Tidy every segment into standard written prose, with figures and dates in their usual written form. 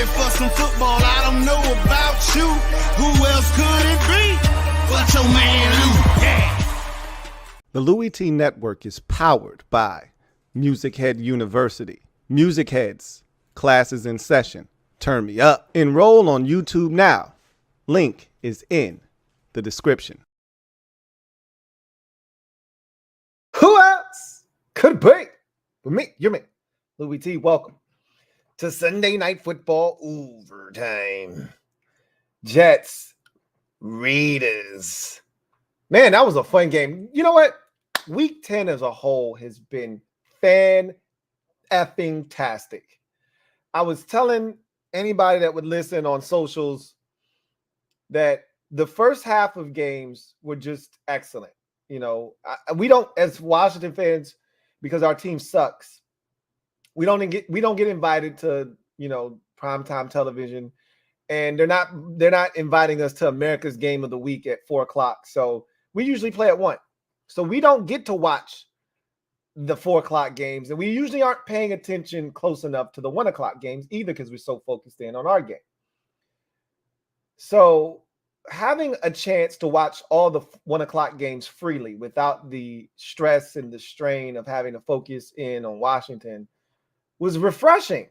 ready for some football. I don't know about you. Who else could it be but your man Lou? Yeah. The LouieTeeNetwork is powered by MusicHead University. MusicHeads, classes in session. Turn me up. Enroll on YouTube now. Link is in the description. Who else could be but me? You're me, Louie T. Welcome to Sunday Night Football overtime. Jets, Raiders. Man, that was a fun game. You know what? Week 10 as a whole has been fan-effing-tastic. I was telling anybody that would listen on socials that the first half of games were just excellent. You know, we don't, as Washington fans, because our team sucks, we don't get invited to, you know, primetime television, and they're not inviting us to America's Game of the Week at 4:00. So we usually play at 1. So we don't get to watch the 4:00 games, and we usually aren't paying attention close enough to the 1:00 games either because we're so focused in on our game. So having a chance to watch all the 1:00 games freely without the stress and the strain of having to focus in on Washington was refreshing.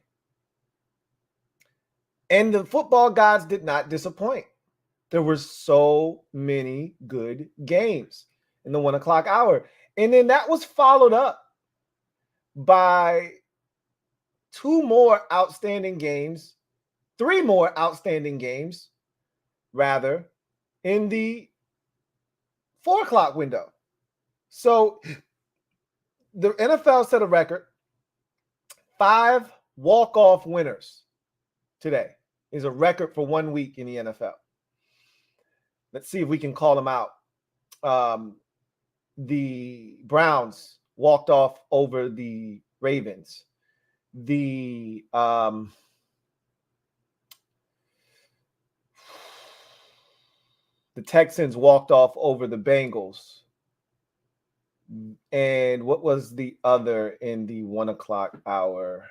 And the football gods did not disappoint. There were so many good games in the 1:00 hour. And then that was followed up by 3 more outstanding games, rather, in the 4:00 window. So the NFL set a record. 5 walk-off winners today is a record for 1 week in the NFL. Let's see if we can call them out. The Browns walked off over the Ravens. The Texans walked off over the Bengals. And what was the other in the 1:00 hour?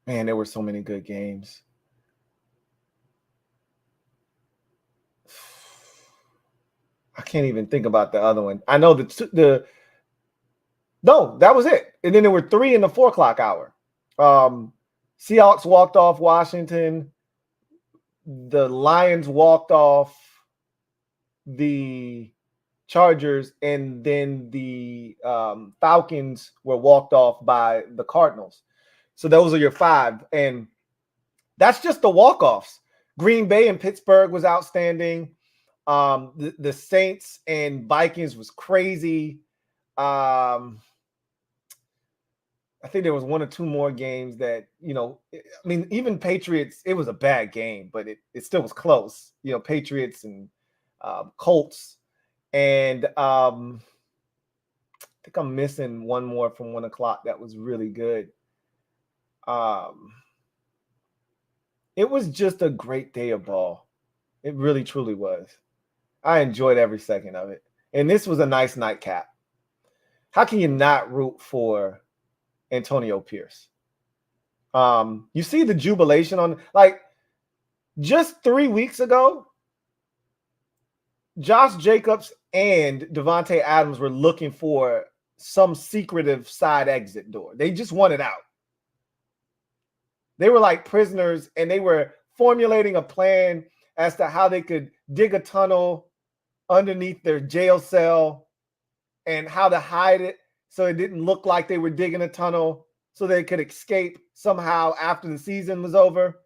Man, there were so many good games. I can't even think about the other one. I know no, that was it. And then there were 3 in the 4:00 hour. Seahawks walked off Washington. The Lions walked off the Chargers, and then the Falcons were walked off by the Cardinals. So those are your 5. And that's just the walk-offs. Green Bay and Pittsburgh was outstanding. The Saints and Vikings was crazy. I think there was 1 or 2 more games that, you know, I mean, even Patriots, it was a bad game, but it still was close. You know, Patriots and Colts. And I think I'm missing 1 more from 1:00 that was really good. It was just a great day of ball. It really, truly was. I enjoyed every second of it. And this was a nice nightcap. How can you not root for Antonio Pierce? You see the jubilation on, like, just 3 weeks ago, Josh Jacobs and Devontae Adams were looking for some secretive side exit door. They just wanted out. They were like prisoners, and they were formulating a plan as to how they could dig a tunnel underneath their jail cell and how to hide it so it didn't look like they were digging a tunnel so they could escape somehow after the season was over.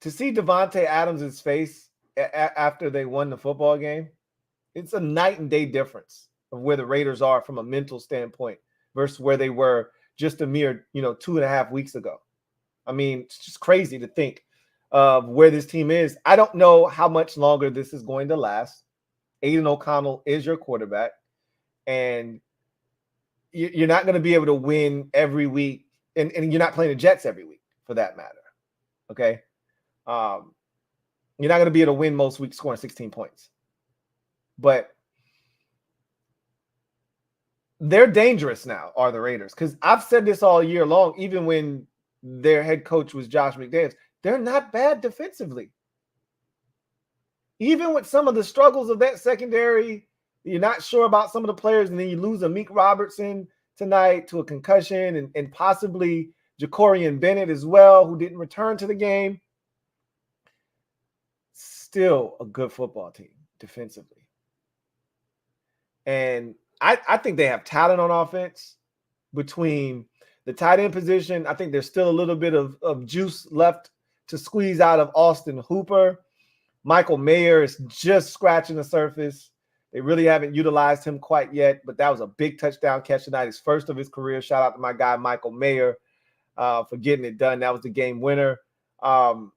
To see Devontae Adams' face after they won the football game, it's a night and day difference of where the Raiders are from a mental standpoint versus where they were just a mere, 2.5 weeks ago. I mean, it's just crazy to think of where this team is. I don't know how much longer this is going to last. Aiden O'Connell is your quarterback, and you're not going to be able to win every week, and you're not playing the Jets every week for that matter. Okay. You're not going to be able to win most weeks scoring 16 points. But they're dangerous now, are the Raiders. Because I've said this all year long, even when their head coach was Josh McDaniels. They're not bad defensively. Even with some of the struggles of that secondary, you're not sure about some of the players, and then you lose Amik Robertson tonight to a concussion, and possibly Jacorian Bennett as well, who didn't return to the game. Still a good football team defensively. And I think they have talent on offense. Between the tight end position, I think there's still a little bit of juice left to squeeze out of Austin Hooper. Michael Mayer is just scratching the surface. They really haven't utilized him quite yet, but that was a big touchdown catch tonight, his first of his career. Shout out to my guy, Michael Mayer, for getting it done. That was the game winner. You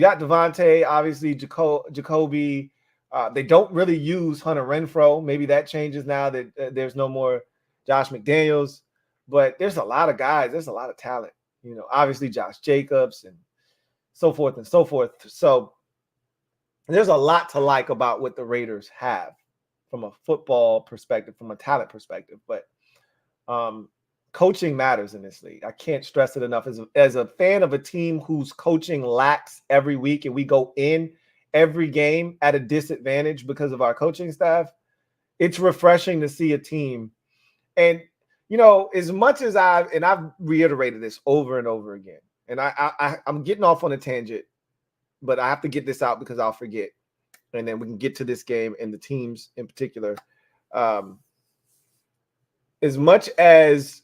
got Devontae, obviously, Jacoby. They don't really use Hunter Renfrow. Maybe that changes now that there's no more Josh McDaniels. But there's a lot of guys. There's a lot of talent. You know, obviously Josh Jacobs and so forth and so forth. So there's a lot to like about what the Raiders have from a football perspective, from a talent perspective. But coaching matters in this league. I can't stress it enough. As a fan of a team whose coaching lacks every week, and we go in every game at a disadvantage because of our coaching staff, it's refreshing to see a team. And, you know, as much as I've reiterated this over and over again, and I'm getting off on a tangent, but I have to get this out because I'll forget. And then we can get to this game and the teams in particular. As much as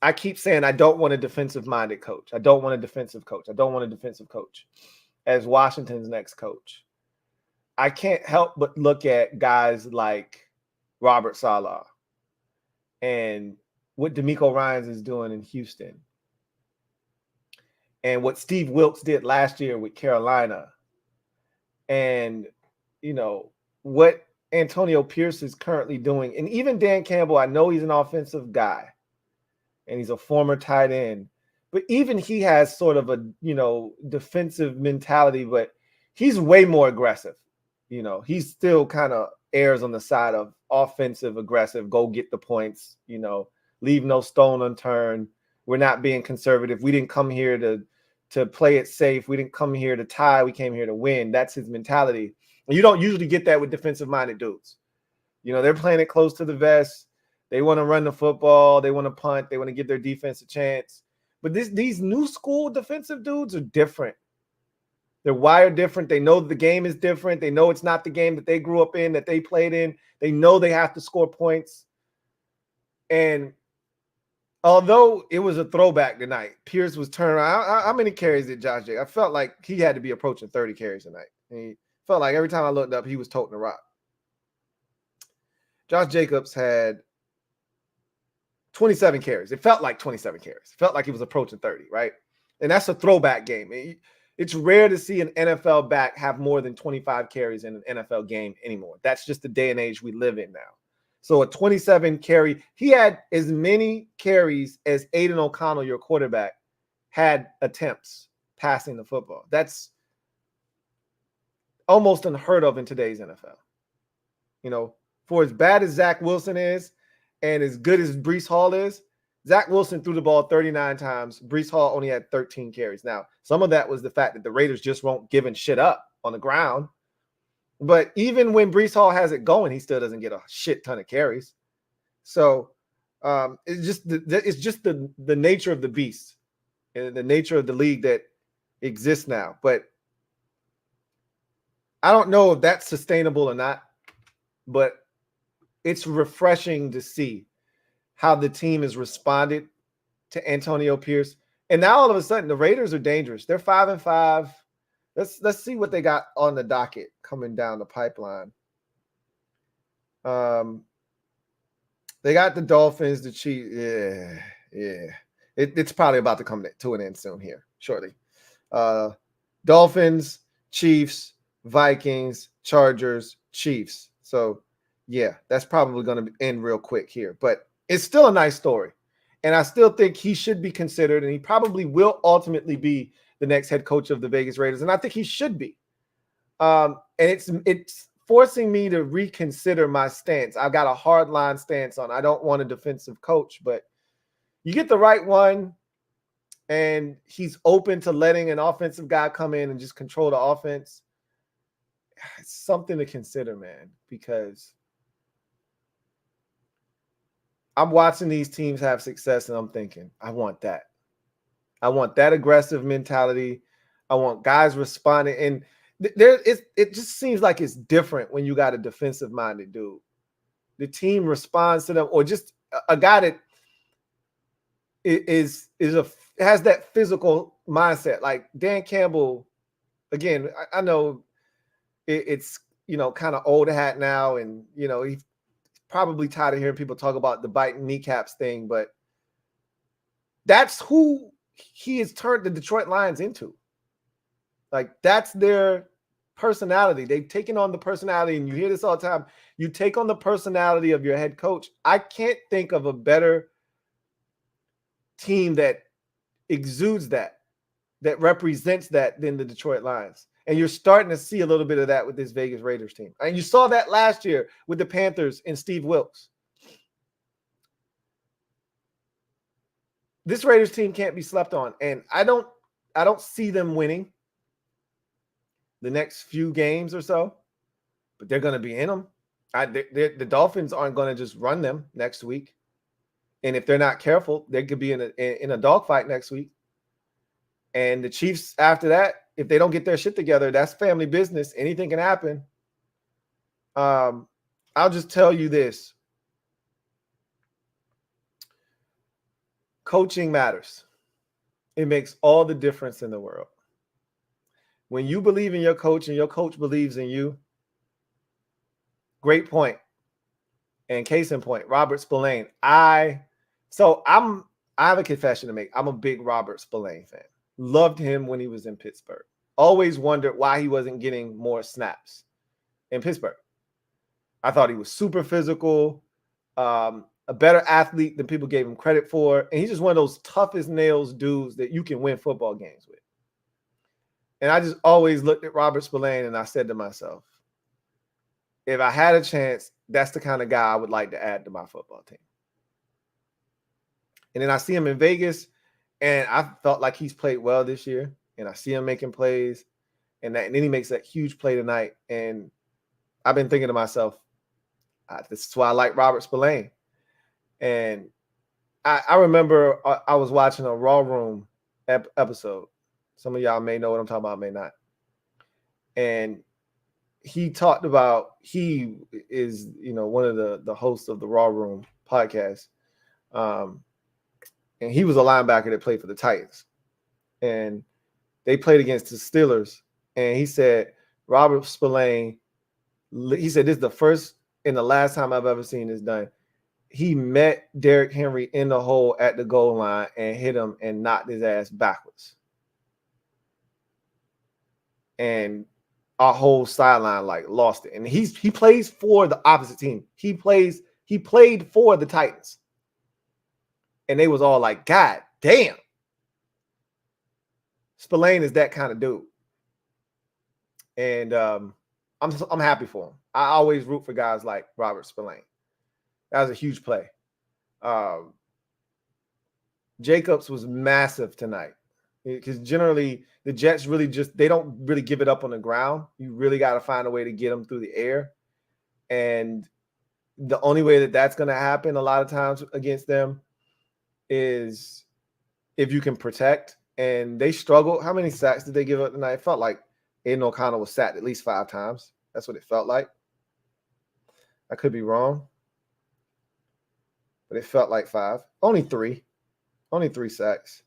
I keep saying I don't want a defensive-minded coach. I don't want a defensive coach. I don't want a defensive coach as Washington's next coach. I can't help but look at guys like Robert Saleh and what DeMeco Ryans is doing in Houston and what Steve Wilkes did last year with Carolina and, you know, what Antonio Pierce is currently doing. And even Dan Campbell, I know he's an offensive guy and he's a former tight end, but even he has sort of a, you know, defensive mentality, but he's way more aggressive. You know, he's still kind of errs on the side of offensive, aggressive, go get the points, you know, leave no stone unturned. We're not being conservative. We didn't come here to play it safe. We didn't come here to tie. We came here to win. That's his mentality. And you don't usually get that with defensive-minded dudes. You know, they're playing it close to the vest. They want to run the football. They want to punt. They want to give their defense a chance. But these new school defensive dudes are different. They're wired different. They know the game is different. They know it's not the game that they grew up in, that they played in. They know they have to score points. And although it was a throwback tonight, Pierce was turning around. How many carries did Josh Jacobs? I felt like he had to be approaching 30 carries tonight. And he felt like every time I looked up, he was toting the rock. Josh Jacobs had 27 carries. It felt like 27 carries. It felt like he was approaching 30, right? And that's a throwback game. It's rare to see an NFL back have more than 25 carries in an NFL game anymore. That's just the day and age we live in now. So a 27 carry, he had as many carries as Aiden O'Connell, your quarterback, had attempts passing the football. That's almost unheard of in today's NFL. You know, for as bad as Zach Wilson is and as good as Breece Hall is, Zach Wilson threw the ball 39 times. Breece Hall only had 13 carries. Now, some of that was the fact that the Raiders just won't giving shit up on the ground. But even when Breece Hall has it going, he still doesn't get a shit ton of carries. So it's just the nature of the beast and the nature of the league that exists now. But I don't know if that's sustainable or not, but it's refreshing to see how the team has responded to Antonio Pierce. And now all of a sudden the Raiders are dangerous. They're 5-5. Let's see what they got on the docket coming down the pipeline. They got the Dolphins, the Chiefs. Yeah. It's probably about to come to an end soon here, shortly. Dolphins, Chiefs, Vikings, Chargers, Chiefs. So, yeah, that's probably going to end real quick here. But it's still a nice story. And I still think he should be considered, and he probably will ultimately be the next head coach of the Vegas Raiders. And I think he should be. And it's forcing me to reconsider my stance. I've got a hard line stance on. I don't want a defensive coach, but you get the right one, and he's open to letting an offensive guy come in and just control the offense. It's something to consider, man, because I'm watching these teams have success, and I'm thinking, I want that. I want that aggressive mentality. I want guys responding. And it just seems like it's different when you got a defensive-minded dude. The team responds to them, or just a guy that has that physical mindset. Like Dan Campbell, again, I know it's kind of old hat now, and he's probably tired of hearing people talk about the biting kneecaps thing, but that's who he has turned the Detroit Lions into. Like, that's their personality. They've taken on the personality, and you hear this all the time. You take on the personality of your head coach. I can't think of a better team that exudes that represents that than the Detroit Lions. And you're starting to see a little bit of that with this Vegas Raiders team. And you saw that last year with the Panthers and Steve Wilkes. This Raiders team can't be slept on. And I don't see them winning the next few games or so, but they're going to be in them. The Dolphins aren't going to just run them next week. And if they're not careful, they could be in a dogfight next week. And the Chiefs, after that, if they don't get their shit together, that's family business. Anything can happen. I'll just tell you this. Coaching matters. It makes all the difference in the world. When you believe in your coach and your coach believes in you, great point. And case in point, Robert Spillane. I have a confession to make. I'm a big Robert Spillane fan. Loved him when he was in Pittsburgh. Always wondered why he wasn't getting more snaps in Pittsburgh. I thought he was super physical, a better athlete than people gave him credit for. And he's just one of those tough as nails dudes that you can win football games with. And I just always looked at Robert Spillane and I said to myself, if I had a chance, that's the kind of guy I would like to add to my football team. And then I see him in Vegas, and I felt like he's played well this year. And I see him making plays, and then he makes that huge play tonight. And I've been thinking to myself, this is why I like Robert Spillane. And I remember I was watching a Raw Room episode. Some of y'all may know what I'm talking about, may not. And he talked about, he is, one of the hosts of the Raw Room podcast. And he was a linebacker that played for the Titans. And they played against the Steelers. And he said, Robert Spillane, he said, this is the first and the last time I've ever seen this done. He met Derrick Henry in the hole at the goal line and hit him and knocked his ass backwards. And our whole sideline lost it. And he plays for the opposite team. He played for the Titans. And they was all like, God damn. Spillane is that kind of dude. And I'm happy for him. I always root for guys like Robert Spillane. That was a huge play. Jacobs was massive tonight. Because generally the Jets really they don't really give it up on the ground. You really got to find a way to get them through the air. And the only way that's going to happen a lot of times against them is if you can protect. And they struggled. How many sacks did they give up tonight? It felt like Aiden O'Connell was sacked at least 5 times. That's what it felt like. I could be wrong. But it felt like 5. Only 3 sacks.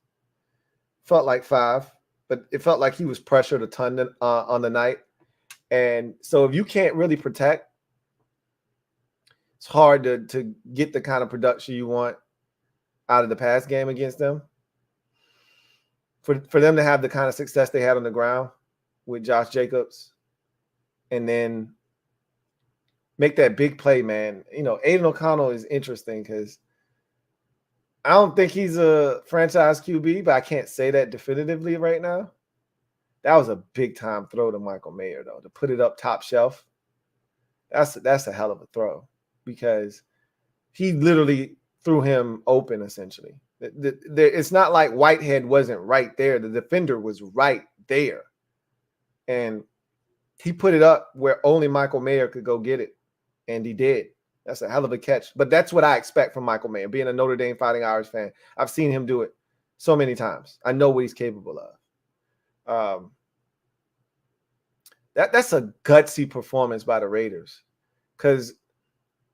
Felt like 5, but it felt like he was pressured a ton on the night. And so if you can't really protect, it's hard to get the kind of production you want out of the pass game against them. For them to have the kind of success they had on the ground with Josh Jacobs and then make that big play, man. Aiden O'Connell is interesting because I don't think he's a franchise QB, but I can't say that definitively right now. That was a big-time throw to Michael Mayer, though, to put it up top shelf. That's a hell of a throw, because he literally threw him open essentially. It's not like Whitehead wasn't right there. The defender was right there. And he put it up where only Michael Mayer could go get it. And he did. That's a hell of a catch. But that's what I expect from Michael Mayer. Being a Notre Dame Fighting Irish fan, I've seen him do it so many times. I know what he's capable of. That's a gutsy performance by the Raiders, because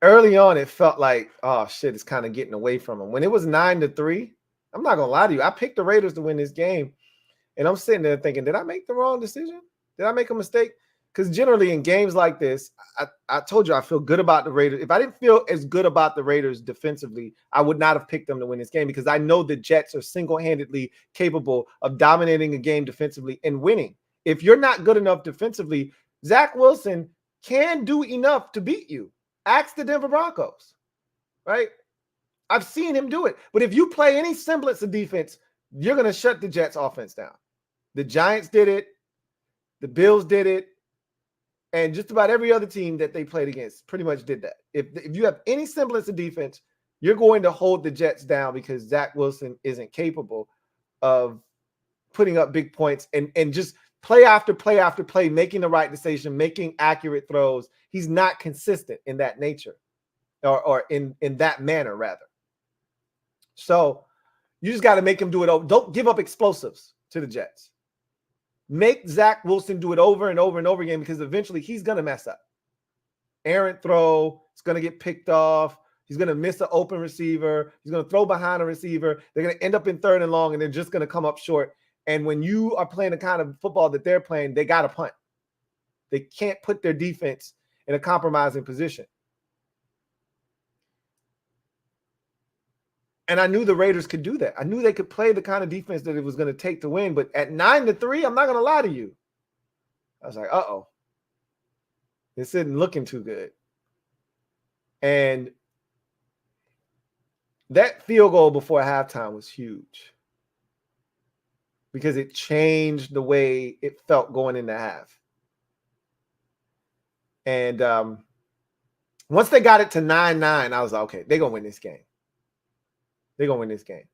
early on it felt like, oh shit, it's kind of getting away from them. When it was 9-3, I'm not gonna lie to you, I picked the Raiders to win this game, and I'm sitting there thinking, did I make the wrong decision? Did I make a mistake? Because generally in games like this, I told you I feel good about the Raiders. If I didn't feel as good about the Raiders defensively, I would not have picked them to win this game, because I know the Jets are single-handedly capable of dominating a game defensively and winning. If you're not good enough defensively, Zach Wilson can do enough to beat you. Ask the Denver Broncos, right? I've seen him do it. But if you play any semblance of defense, you're going to shut the Jets offense down. The Giants did it. The Bills did it. And just about every other team that they played against pretty much did that. If you have any semblance of defense, you're going to hold the Jets down, because Zach Wilson isn't capable of putting up big points and just play after play after play, making the right decision, making accurate throws. He's not consistent in that nature, or in that manner, rather. So you just got to make him do it over. Don't give up explosives to the Jets. Make Zach Wilson do it over and over and over again, because eventually he's going to mess up. Errant throw, it's going to get picked off. He's going to miss an open receiver. He's going to throw behind a receiver. They're going to end up in 3rd and long, and they're just going to come up short. And when you are playing the kind of football that they're playing, they got to punt. They can't put their defense in a compromising position. And I knew the Raiders could do that. I knew they could play the kind of defense that it was going to take to win. But at 9-3, I'm not going to lie to you, I was like, uh-oh. This isn't looking too good. And that field goal before halftime was huge, because it changed the way it felt going into half. And once they got it to 9-9, I was like, okay, they're going to win this game. They're going to win this game.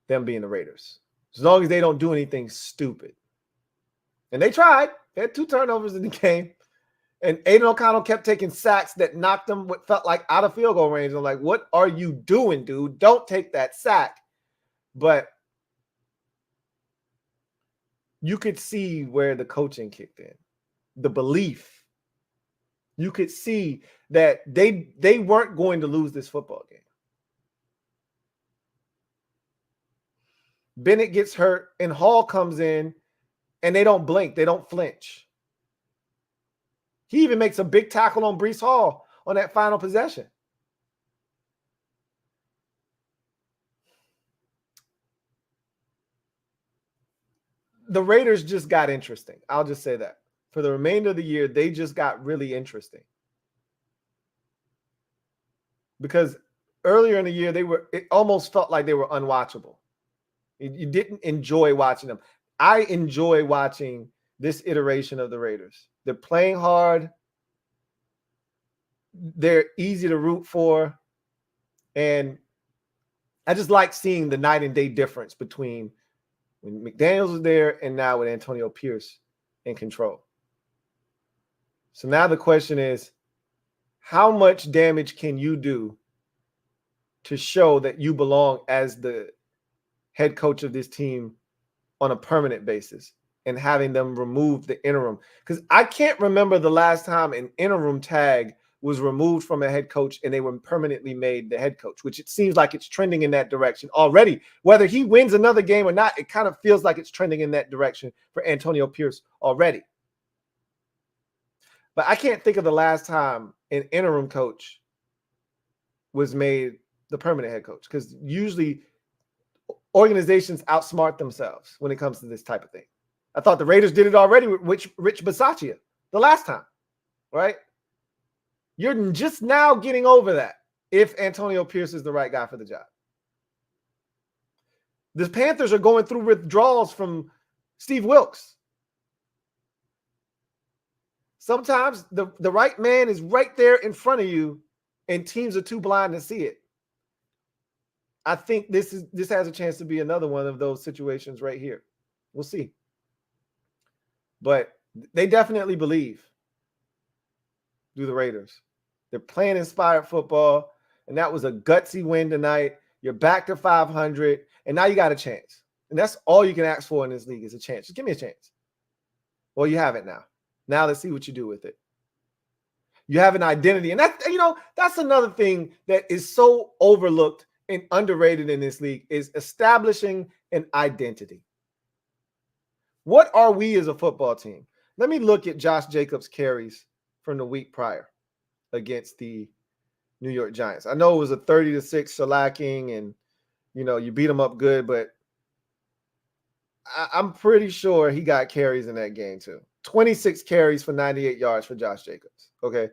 Them being the Raiders. As long as they don't do anything stupid. And they tried. They had 2 turnovers in the game. And Aiden O'Connell kept taking sacks that knocked them what felt like out of field goal range. I'm like, what are you doing, dude? Don't take that sack. But you could see where the coaching kicked in. The belief. You could see that they weren't going to lose this football game. Bennett gets hurt, and Hall comes in, and they don't blink. They don't flinch. He even makes a big tackle on Breece Hall on that final possession. The Raiders just got interesting. I'll just say that. For the remainder of the year, they just got really interesting. Because earlier in the year, it almost felt like they were unwatchable. You didn't enjoy watching them. I enjoy watching this iteration of the Raiders. They're playing hard. They're easy to root for. And I just like seeing the night and day difference between when McDaniels was there and now with Antonio Pierce in control. So now the question is, how much damage can you do to show that you belong as the head coach of this team on a permanent basis, and having them remove the interim? Because I can't remember the last time an interim tag was removed from a head coach and they were permanently made the head coach, which it seems like it's trending in that direction already. Whether he wins another game or not, it kind of feels like it's trending in that direction for Antonio Pierce already. But I can't think of the last time an interim coach was made the permanent head coach, because usually organizations outsmart themselves when it comes to this type of thing. I thought the Raiders did it already with Rich Bisaccia the last time, right? You're just now getting over that if Antonio Pierce is the right guy for the job. The Panthers are going through withdrawals from Steve Wilks. Sometimes the right man is right there in front of you, and teams are too blind to see it. I think this has a chance to be another one of those situations right here. We'll see. But they definitely believe. Do the Raiders. They're playing inspired football, and that was a gutsy win tonight. You're back to 500, and now you got a chance. And that's all you can ask for in this league is a chance. Just give me a chance. Well, you have it now. Now let's see what you do with it. You have an identity. And that's another thing that is so overlooked and underrated in this league is establishing an identity. What are we as a football team? Let me look at Josh Jacobs' carries from the week prior against the New York Giants. I know it was a 30-6 shellacking, and you beat him up good, but I'm pretty sure he got carries in that game too. 26 carries for 98 yards for Josh Jacobs. Okay.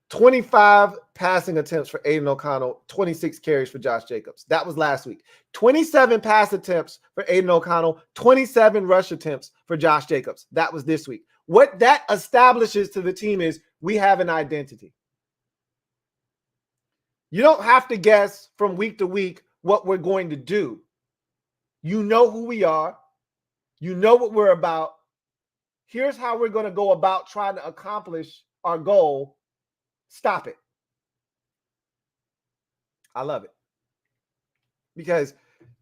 25 passing attempts for Aiden O'Connell, 26 carries for Josh Jacobs. That was last week. 27 pass attempts for Aiden O'Connell, 27 rush attempts for Josh Jacobs. That was this week. What that establishes to the team is we have an identity. You don't have to guess from week to week what we're going to do. You know who we are. You know what we're about. Here's how we're going to go about trying to accomplish our goal. Stop it. I love it. Because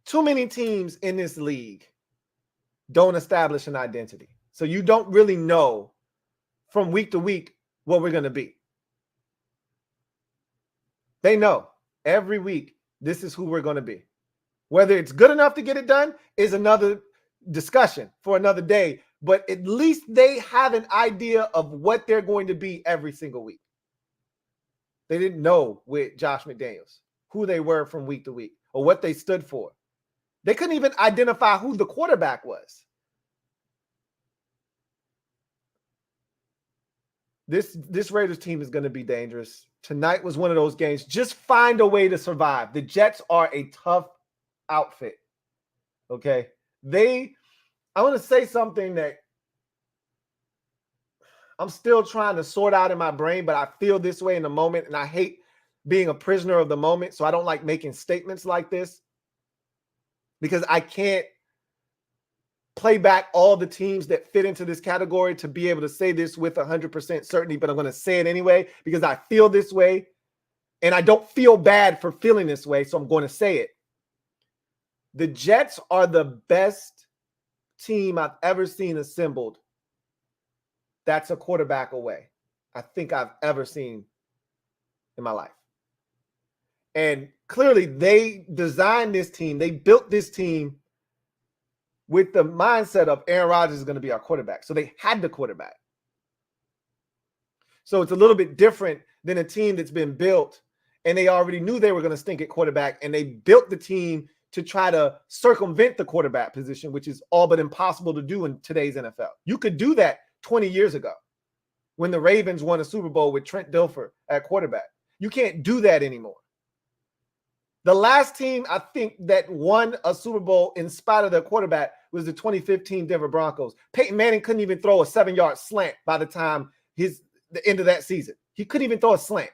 too many teams in this league don't establish an identity. So you don't really know from week to week what we're going to be. They know every week this is who we're going to be. Whether it's good enough to get it done is another discussion for another day. But at least they have an idea of what they're going to be every single week. They didn't know with Josh McDaniels who they were from week to week or what they stood for. They couldn't even identify who the quarterback was. This Raiders team is going to be dangerous. Tonight was one of those games. Just find a way to survive. The Jets are a tough outfit. Okay. I want to say something that I'm still trying to sort out in my brain, but I feel this way in the moment, and I hate being a prisoner of the moment, so I don't like making statements like this because I can't play back all the teams that fit into this category to be able to say this with 100% certainty, but I'm going to say it anyway because I feel this way, and I don't feel bad for feeling this way, so I'm going to say it. The Jets are the best team I've ever seen assembled that's a quarterback away, I think I've ever seen in my life. And clearly they designed this team. They built this team with the mindset of Aaron Rodgers is going to be our quarterback. So they had the quarterback. So it's a little bit different than a team that's been built and they already knew they were going to stink at quarterback, and they built the team to try to circumvent the quarterback position, which is all but impossible to do in today's NFL. You could do that 20 years ago when the Ravens won a Super Bowl with Trent Dilfer at quarterback. You can't do that anymore. The last team I think that won a Super Bowl in spite of their quarterback was the 2015 Denver Broncos. Peyton Manning couldn't even throw a 7-yard slant by the time the end of that season. He couldn't even throw a slant.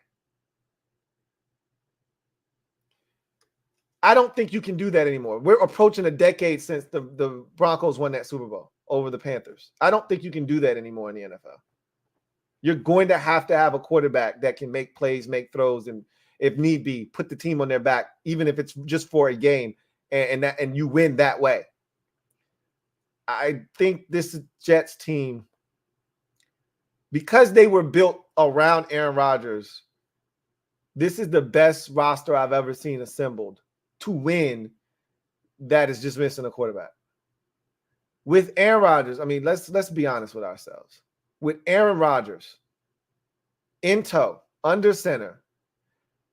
I don't think you can do that anymore. We're approaching a decade since the Broncos won that Super Bowl over the Panthers. I don't think you can do that anymore in the NFL. You're going to have a quarterback that can make plays, make throws, and if need be, put the team on their back, even if it's just for a game, and you win that way. I think this Jets team, because they were built around Aaron Rodgers, this is the best roster I've ever seen assembled to win that is just missing a quarterback. With Aaron Rodgers, I mean, let's be honest with ourselves. With Aaron Rodgers in tow, under center,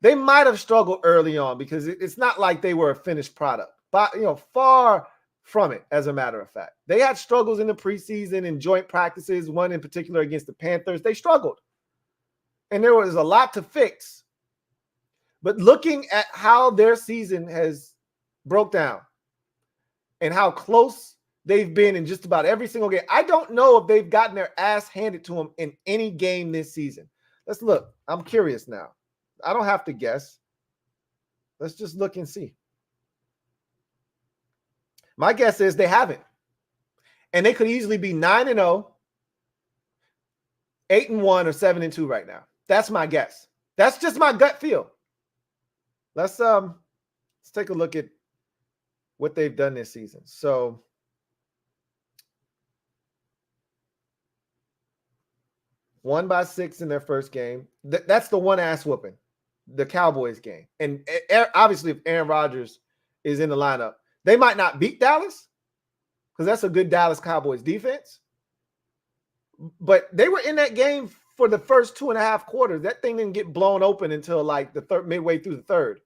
they might have struggled early on because it's not like they were a finished product, but far from it, as a matter of fact. They had struggles in the preseason and joint practices, one in particular against the Panthers. They struggled. And there was a lot to fix. But looking at how their season has broke down and how close they've been in just about every single game. I don't know if they've gotten their ass handed to them in any game this season. Let's look. I'm curious now. I don't have to guess. Let's just look and see. My guess is they haven't. And they could easily be 9-0, 8-1, or 7-2 right now. That's my guess. That's just my gut feel. Let's take a look at what they've done this season. So won by 6 in their first game. That's the one ass whooping, the Cowboys game. And obviously, if Aaron Rodgers is in the lineup, they might not beat Dallas because that's a good Dallas Cowboys defense. But they were in that game for the first 2.5 quarters. That thing didn't get blown open until like the third, midway through the third.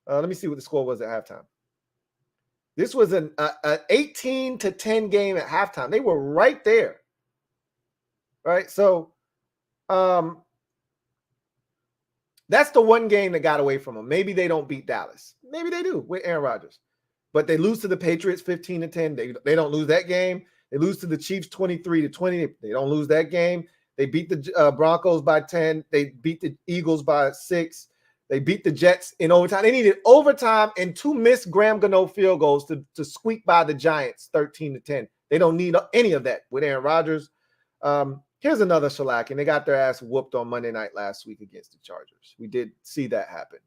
Let me see what the score was at halftime. This was an 18-10 game at halftime. They were right there. Right? So that's the one game that got away from them. Maybe they don't beat Dallas. Maybe they do with Aaron Rodgers. But they lose to the Patriots 15-10. They don't lose that game. They lose to the Chiefs 23-20. They don't lose that game. They beat the Broncos by 10. They beat the Eagles by 6. They beat the Jets in overtime. They needed overtime and 2 missed Graham Gano field goals to squeak by the Giants 13-10. They don't need any of that with Aaron Rodgers. Here's another shellac, and they got their ass whooped on Monday night last week against the Chargers. We did see that happen.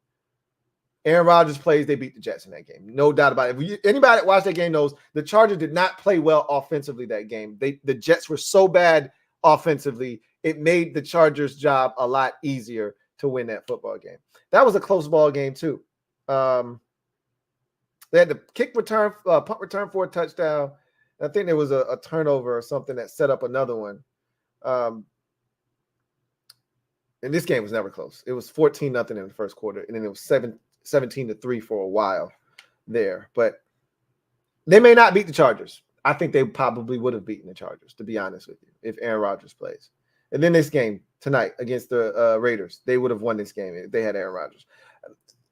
Aaron Rodgers plays, they beat the Jets in that game. No doubt about it. Anybody that watched that game knows the Chargers did not play well offensively that game. The Jets were so bad offensively, it made the Chargers' job a lot easier to win that football game. That was a close ball game too. They had the punt return for a touchdown. I think there was a turnover or something that set up another one. And this game was never close. It was 14-0 in the first quarter, and then it was 17-3 for a while there. But they may not beat the Chargers. I think they probably would have beaten the Chargers, to be honest with you, if Aaron Rodgers plays. And then this game tonight against the Raiders, they would have won this game if they had Aaron Rodgers.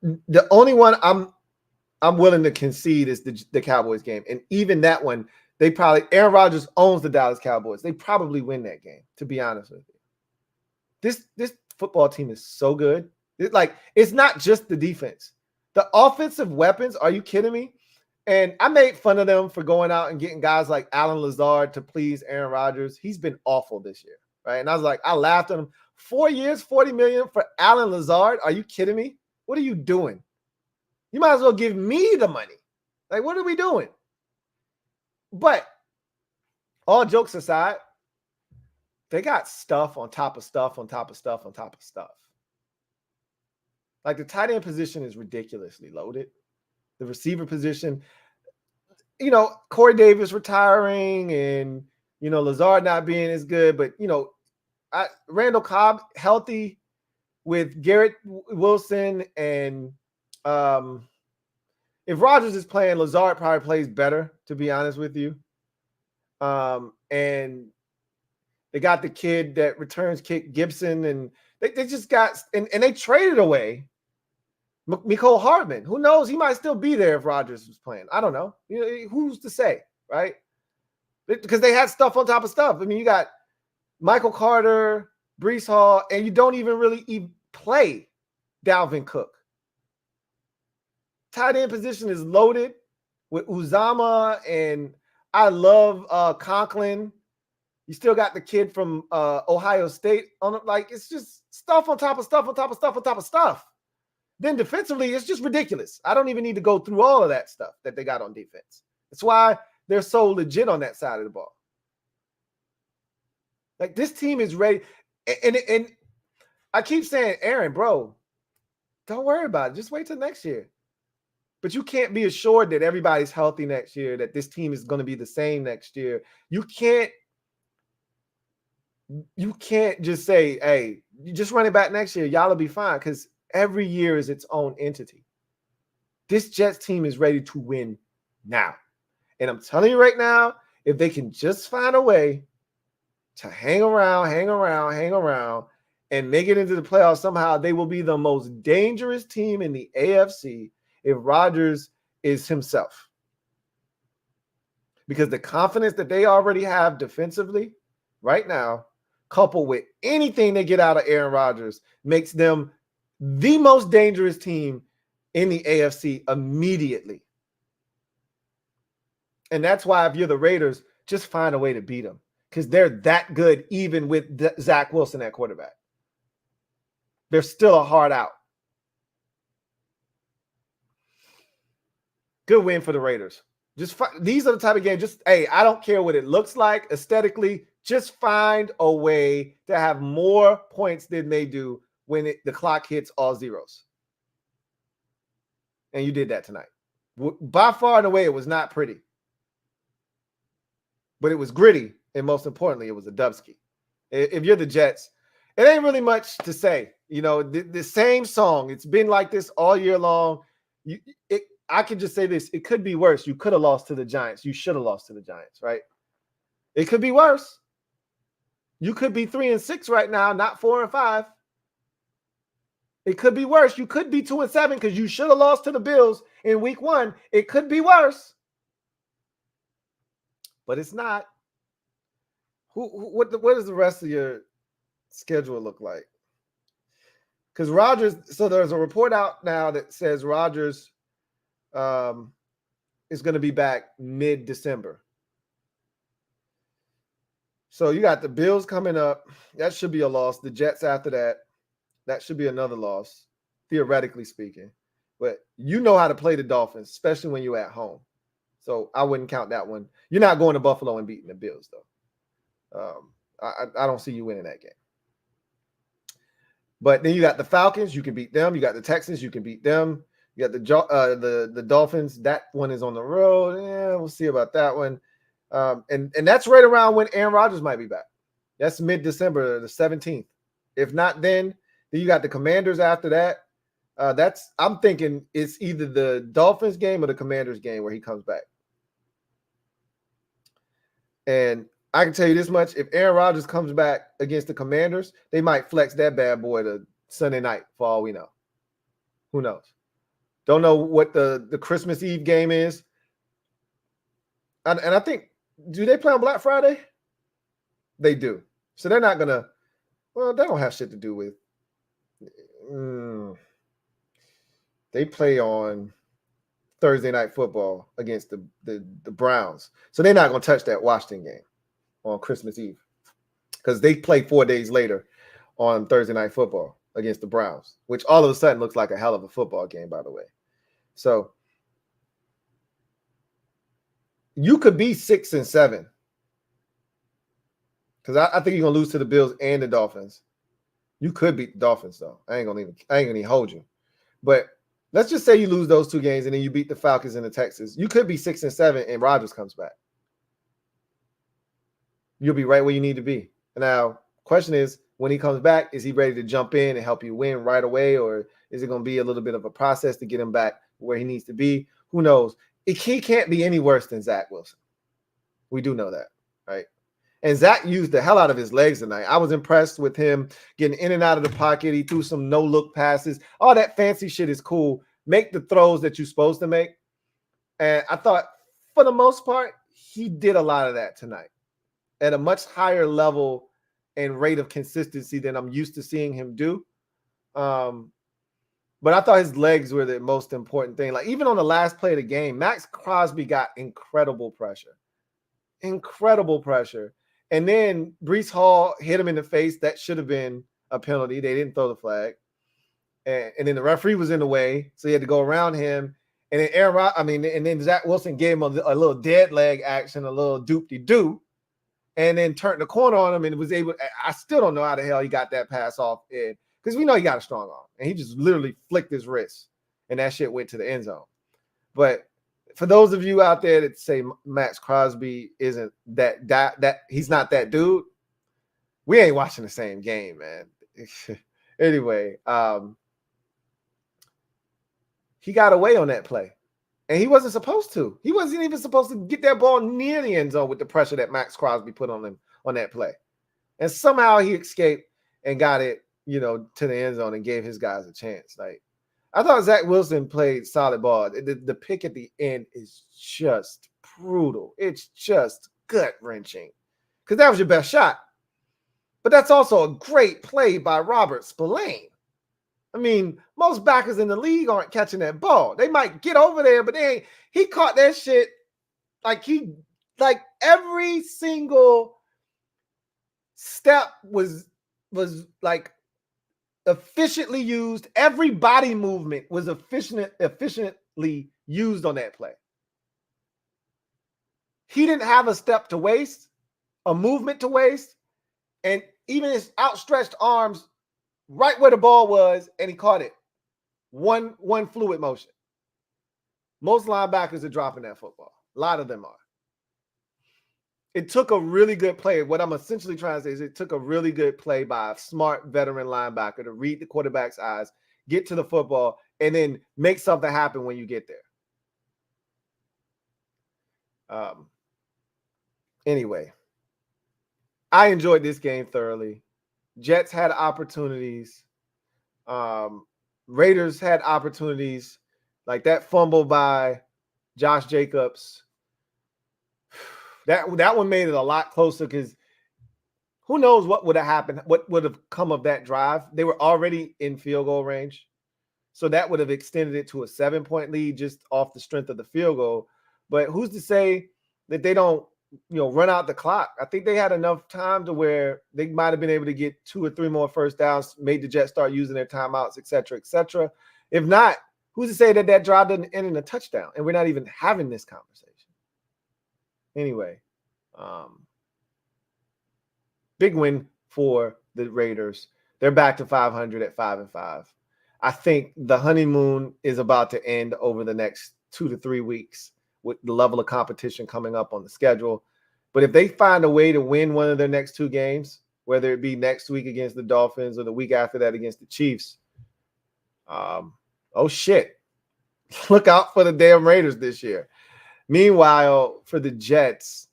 The only one I'm willing to concede is the Cowboys game, and even that one, Aaron Rodgers owns the Dallas Cowboys. They probably win that game, to be honest with you. This football team is so good. It's not just the defense. The offensive weapons, are you kidding me? And I made fun of them for going out and getting guys like Alan Lazard to please Aaron Rodgers. He's been awful this year, right? And I laughed at him. 4 years, $40 million for Alan Lazard? Are you kidding me? What are you doing? You might as well give me the money. Like, what are we doing? But all jokes aside, they got stuff on top of stuff on top of stuff on top of stuff. Like the tight end position is ridiculously loaded. The receiver position, Corey Davis retiring and, Lazard not being as good. But, Randall Cobb healthy with Garrett Wilson. And if Rodgers is playing, Lazard probably plays better, to be honest with you. And they got the kid that returns kick, Gibson, and they just got and they traded away Mecole Hardman. Who knows? He might still be there if Rodgers was playing. I don't know. Who's to say, right? Because they had stuff on top of stuff. I mean, you got Michael Carter, Breece Hall, and you don't even really play Dalvin Cook. Tight end position is loaded with Uzama, and I love Conklin. You still got the kid from Ohio State on it. Like, it's just stuff on top of stuff on top of stuff on top of stuff. Then defensively, it's just ridiculous. I don't even need to go through all of that stuff that they got on defense. That's why they're so legit on that side of the ball. Like, this team is ready. And I keep saying, Aaron, bro, don't worry about it. Just wait till next year. But you can't be assured that everybody's healthy next year, that this team is going to be the same next year. You can't just say, hey, you just run it back next year. Y'all will be fine, because every year is its own entity. This Jets team is ready to win now. And I'm telling you right now, if they can just find a way to hang around, and make it into the playoffs somehow, they will be the most dangerous team in the AFC if Rodgers is himself. because the confidence that they already have defensively right now, coupled with anything they get out of Aaron Rodgers, makes them the most dangerous team in the AFC immediately. And that's why if you're the Raiders, just find a way to beat them because they're that good even with Zach Wilson at quarterback. They're still a hard out. Good win for the Raiders. These are the type of games, I don't care what it looks like aesthetically. Just find a way to have more points than they do when the clock hits all zeros. And you did that tonight. By far and away, it was not pretty. But it was gritty, and most importantly, it was a dubski. If you're the Jets, it ain't really much to say. You know, the same song. It's been like this all year long. I can just say this. It could be worse. You could have lost to the Giants. You should have lost to the Giants, right? It could be worse. You could be 3-6 right now, not 4-5. It could be worse. You could be 2-7 because you should have lost to the Bills in week 1. It could be worse. But it's not. What does the rest of your schedule look like? Because Rodgers, so there's a report out now that says Rodgers is going to be back mid-December. So you got the Bills coming up. That should be a loss. The Jets after that. That should be another loss, theoretically speaking. But you know how to play the Dolphins, especially when you're at home. So I wouldn't count that one. You're not going to Buffalo and beating the Bills, though. I don't see you winning that game. But then you got the Falcons. You can beat them. You got the Texans. You can beat them. You got the Dolphins. That one is on the road. Yeah, we'll see about that one. And that's right around when Aaron Rodgers might be back. That's mid-December, the 17th. If not then you got the Commanders after that. I'm thinking it's either the Dolphins game or the Commanders game where he comes back. And I can tell you this much. If Aaron Rodgers comes back against the Commanders, they might flex that bad boy to Sunday night for all we know. Who knows? Don't know what the Christmas Eve game is. And I think, do they play on Black Friday? They do. So they're not going to, well, they don't have shit to do with. They play on Thursday Night Football against the Browns. So they're not going to touch that Washington game on Christmas Eve because they play 4 days later on Thursday Night Football against the Browns, which all of a sudden looks like a hell of a football game, by the way. So you could be 6-7 because I think you're going to lose to the Bills and the Dolphins. You could beat the Dolphins, though. I ain't gonna even hold you. But let's just say you lose those 2 games and then you beat the Falcons and the Texans. You could be 6-7 and Rodgers comes back. You'll be right where you need to be. Now, question is, when he comes back, is he ready to jump in and help you win right away, or is it going to be a little bit of a process to get him back where he needs to be? Who knows? He can't be any worse than Zach Wilson. We do know that, right? And Zach used the hell out of his legs tonight. I was impressed with him getting in and out of the pocket. He threw some no-look passes. All that fancy shit is cool. Make the throws that you're supposed to make. And I thought, for the most part, he did a lot of that tonight at a much higher level and rate of consistency than I'm used to seeing him do. But I thought his legs were the most important thing. Like, even on the last play of the game, Maxx Crosby got incredible pressure. Incredible pressure. And then Breece Hall hit him in the face. That should have been a penalty. They didn't throw the flag. And then the referee was in the way, so he had to go around him. And then and then Zach Wilson gave him a little dead leg action, a little doop-de-doo, and then turned the corner on him and was able – I still don't know how the hell he got that pass off in, because we know he got a strong arm. And he just literally flicked his wrist, and that shit went to the end zone. But for those of you out there that say Maxx Crosby isn't that he's not that dude, we ain't watching the same game, man. Anyway, he got away on that play, and he wasn't supposed to. He wasn't even supposed to get that ball near the end zone with the pressure that Maxx Crosby put on him on that play. And somehow he escaped and got it, to the end zone and gave his guys a chance. Like, I thought Zach Wilson played solid ball. The pick at the end is just brutal. It's just gut-wrenching because that was your best shot. But that's also a great play by Robert Spillane. I mean, most backers in the league aren't catching that ball. They might get over there, but they ain't. He caught that shit like every single step was like efficiently used. Every body movement was efficiently used on that play. He didn't have a step to waste, a movement to waste, and even his outstretched arms right where the ball was, and he caught it. One fluid motion. Most linebackers are dropping that football. A lot of them are. It took a really good play. What I'm essentially trying to say is it took a really good play by a smart veteran linebacker to read the quarterback's eyes, get to the football, and then make something happen when you get there. Anyway, I enjoyed this game thoroughly. Jets had opportunities. Raiders had opportunities. Like that fumble by Josh Jacobs. That one made it a lot closer because who knows what would have happened, what would have come of that drive. They were already in field goal range. So that would have extended it to a 7-point lead just off the strength of the field goal. But who's to say that they don't, run out the clock? I think they had enough time to where they might have been able to get 2 or 3 more first downs, made the Jets start using their timeouts, et cetera, et cetera. If not, who's to say that drive doesn't end in a touchdown and we're not even having this conversation? Anyway, big win for the Raiders. They're back to 500 at 5-5. I think the honeymoon is about to end over the next 2 to 3 weeks with the level of competition coming up on the schedule. But if they find a way to win one of their next 2 games, whether it be next week against the Dolphins or the week after that against the Chiefs, oh shit, look out for the damn Raiders this year. Meanwhile, for the Jets,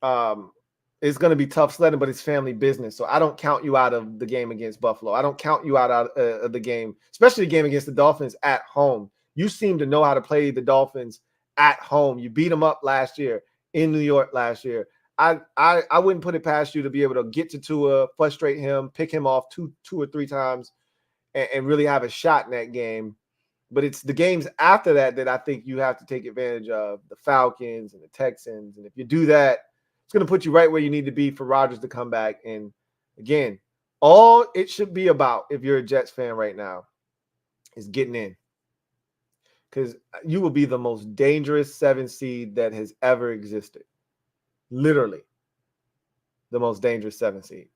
it's going to be tough sledding, but it's family business. So I don't count you out of the game against Buffalo. I don't count you out of the game, especially the game against the Dolphins at home. You seem to know how to play the Dolphins at home. You beat them up last year in New York last year. I wouldn't put it past you to be able to get to Tua, frustrate him, pick him off two or three times, and really have a shot in that game. But it's the games after that I think you have to take advantage of, the Falcons and the Texans. And if you do that, it's going to put you right where you need to be for Rodgers to come back. And again, all it should be about, if you're a Jets fan right now, is getting in. Because you will be the most dangerous 7 seed that has ever existed. Literally. The most dangerous 7 seed.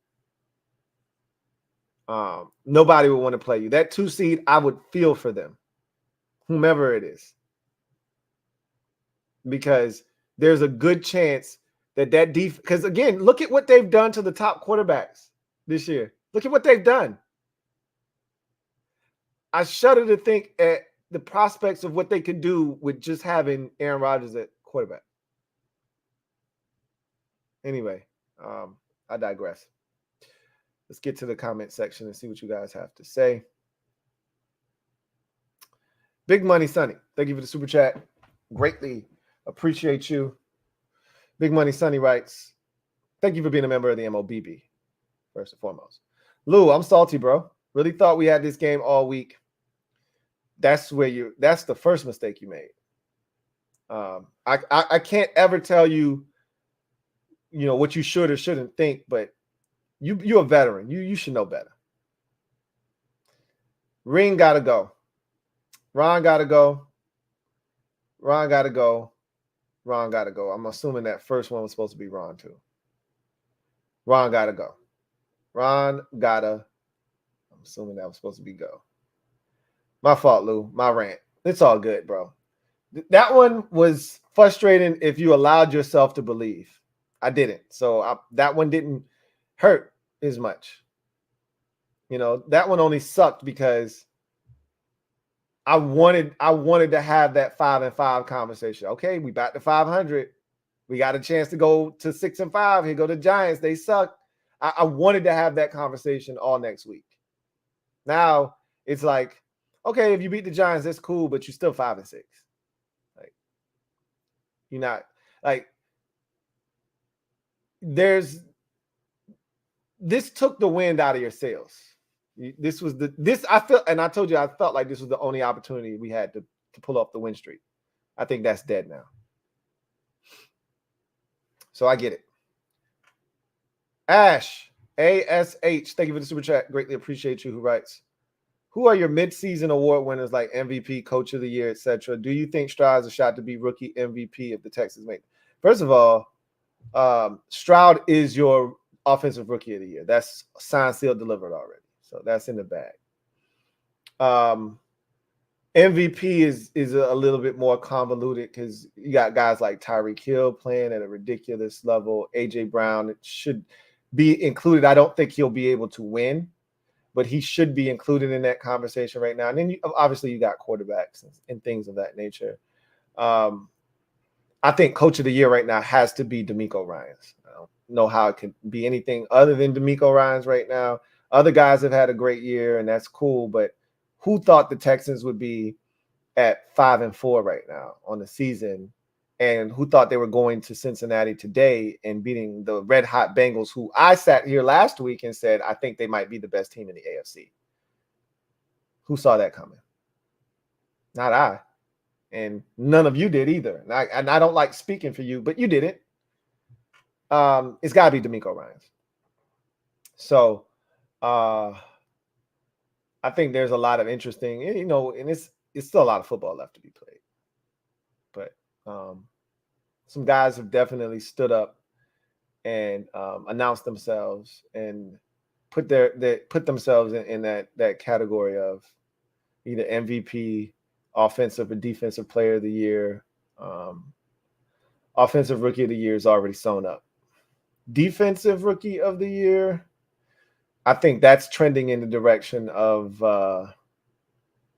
Nobody would want to play you. That 2 seed, I would feel for them. Whomever it is. Because there's a good chance that defense, because again, look at what they've done to the top quarterbacks this year. Look at what they've done. I shudder to think at the prospects of what they could do with just having Aaron Rodgers at quarterback. Anyway, I digress. Let's get to the comment section and see what you guys have to say. Big Money Sonny, thank you for the super chat. Greatly appreciate you. Big Money Sonny writes, thank you for being a member of the MOBB, first and foremost. Lou, I'm salty, bro. Really thought we had this game all week. That's the first mistake you made. I can't ever tell you, what you should or shouldn't think, but you're a veteran. You should know better. Ring gotta go. Ron gotta go. Ron gotta go. Ron gotta go. I'm assuming that first one was supposed to be Ron too. Ron gotta go. I'm assuming that was supposed to be go. My fault, Lou. My rant. It's all good, bro. That one was frustrating if you allowed yourself to believe. I didn't. So that one didn't hurt as much. That one only sucked because I wanted to have that 5-5 conversation. Okay, we back to 500. We got a chance to go to 6-5. Here go the Giants. They suck. I wanted to have that conversation all next week. Now it's like, okay, if you beat the Giants, that's cool, but you're still 5-6. Like, you're not. Like, this took the wind out of your sails. I felt, and I told you I felt like this was the only opportunity we had to pull off the win streak. I think that's dead now. So I get it. Ash, ASH, thank you for the super chat. Greatly appreciate you. Who writes, who are your midseason award winners like MVP, Coach of the Year, etc.? Do you think Stroud has a shot to be rookie MVP if the Texans make? First of all, Stroud is your offensive rookie of the year. That's signed, sealed, delivered already. So that's in the bag. MVP is a little bit more convoluted because you got guys like Tyreek Hill playing at a ridiculous level. AJ Brown should be included. I don't think he'll be able to win, but he should be included in that conversation right now. And then obviously you got quarterbacks and things of that nature. I think Coach of the Year right now has to be DeMeco Ryans. I don't know how it could be anything other than DeMeco Ryans right now. Other guys have had a great year, and that's cool. But who thought the Texans would be at 5-4 right now on the season? And who thought they were going to Cincinnati today and beating the red hot Bengals, who I sat here last week and said, I think they might be the best team in the AFC. Who saw that coming? Not I. And none of you did either. And I don't like speaking for you, but you did it. It's got to be DeMeco Ryans. So I think there's a lot of interesting, and it's still a lot of football left to be played. But some guys have definitely stood up and announced themselves and put themselves in that category of either MVP, offensive or defensive player of the year. Offensive rookie of the year is already sewn up. Defensive rookie of the year, I think that's trending in the direction of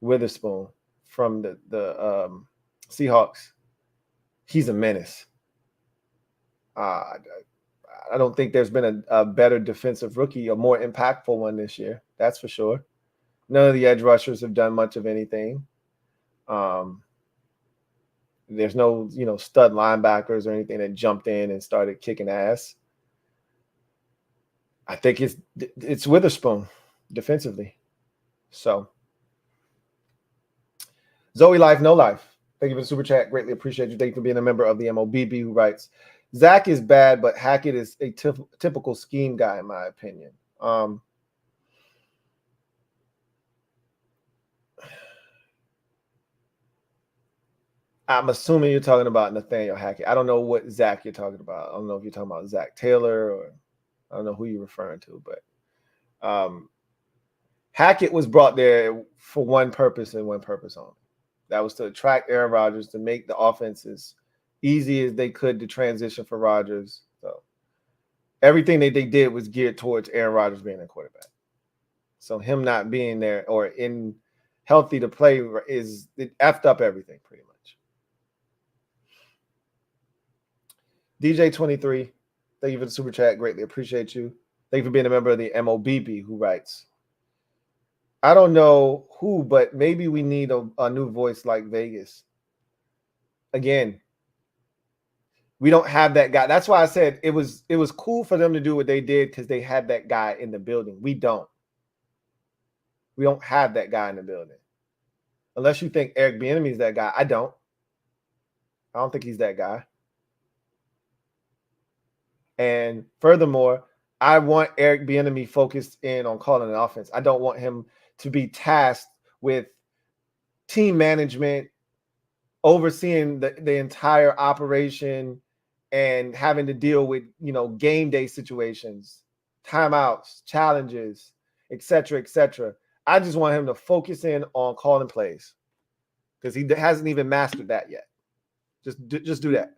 Witherspoon from the Seahawks. He's a menace. I don't think there's been a better defensive rookie, a more impactful one this year. That's for sure. None of the edge rushers have done much of anything. There's no, stud linebackers or anything that jumped in and started kicking ass. I think it's Witherspoon defensively. So, Zoe Life, No Life. Thank you for the super chat. Greatly appreciate you. Thank you for being a member of the MOBB, who writes, Zach is bad, but Hackett is a typical scheme guy, in my opinion. I'm assuming you're talking about Nathaniel Hackett. I don't know what Zach you're talking about. I don't know if you're talking about Zach Taylor, or I don't know who you're referring to, but Hackett was brought there for one purpose and one purpose only. That was to attract Aaron Rodgers, to make the offense as easy as they could to transition for Rodgers. So everything that they did was geared towards Aaron Rodgers being a quarterback. So him not being there or in healthy to play it effed up everything pretty much. DJ23, thank you for the super chat. Greatly appreciate you. Thank you for being a member of the MOBB, who writes, I don't know who, but maybe we need a new voice like Vegas. Again, we don't have that guy. That's why I said it was cool for them to do what they did because they had that guy in the building. We don't. We don't have that guy in the building. Unless you think Eric Bieniemy is that guy. I don't think he's that guy. And furthermore, I want Eric Bieniemy focused in on calling an offense. I don't want him to be tasked with team management, overseeing the entire operation, and having to deal with, game day situations, timeouts, challenges, etc., etc. I just want him to focus in on calling plays because he hasn't even mastered that yet. Just do that.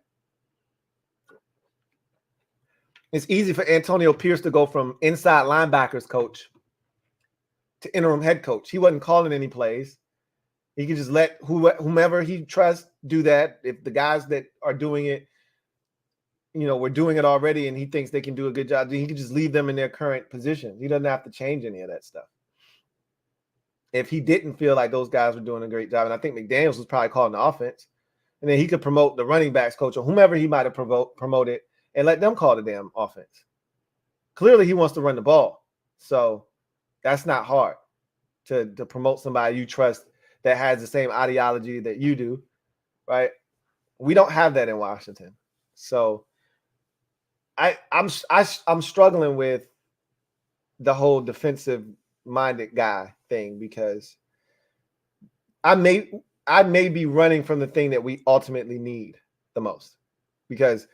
It's easy for Antonio Pierce to go from inside linebackers coach to interim head coach. He wasn't calling any plays. He could just let whomever he trusts do that. If the guys that are doing it, we're doing it already and he thinks they can do a good job, he can just leave them in their current position. He doesn't have to change any of that stuff. If he didn't feel like those guys were doing a great job, and I think McDaniels was probably calling the offense, And then he could promote the running backs coach or whomever he might have promoted and let them call the damn offense. Clearly, he wants to run the ball. So that's not hard to promote somebody you trust that has the same ideology that you do, right? We don't have that in Washington. So I'm struggling with the whole defensive-minded guy thing because I may be running from the thing that we ultimately need the most. Because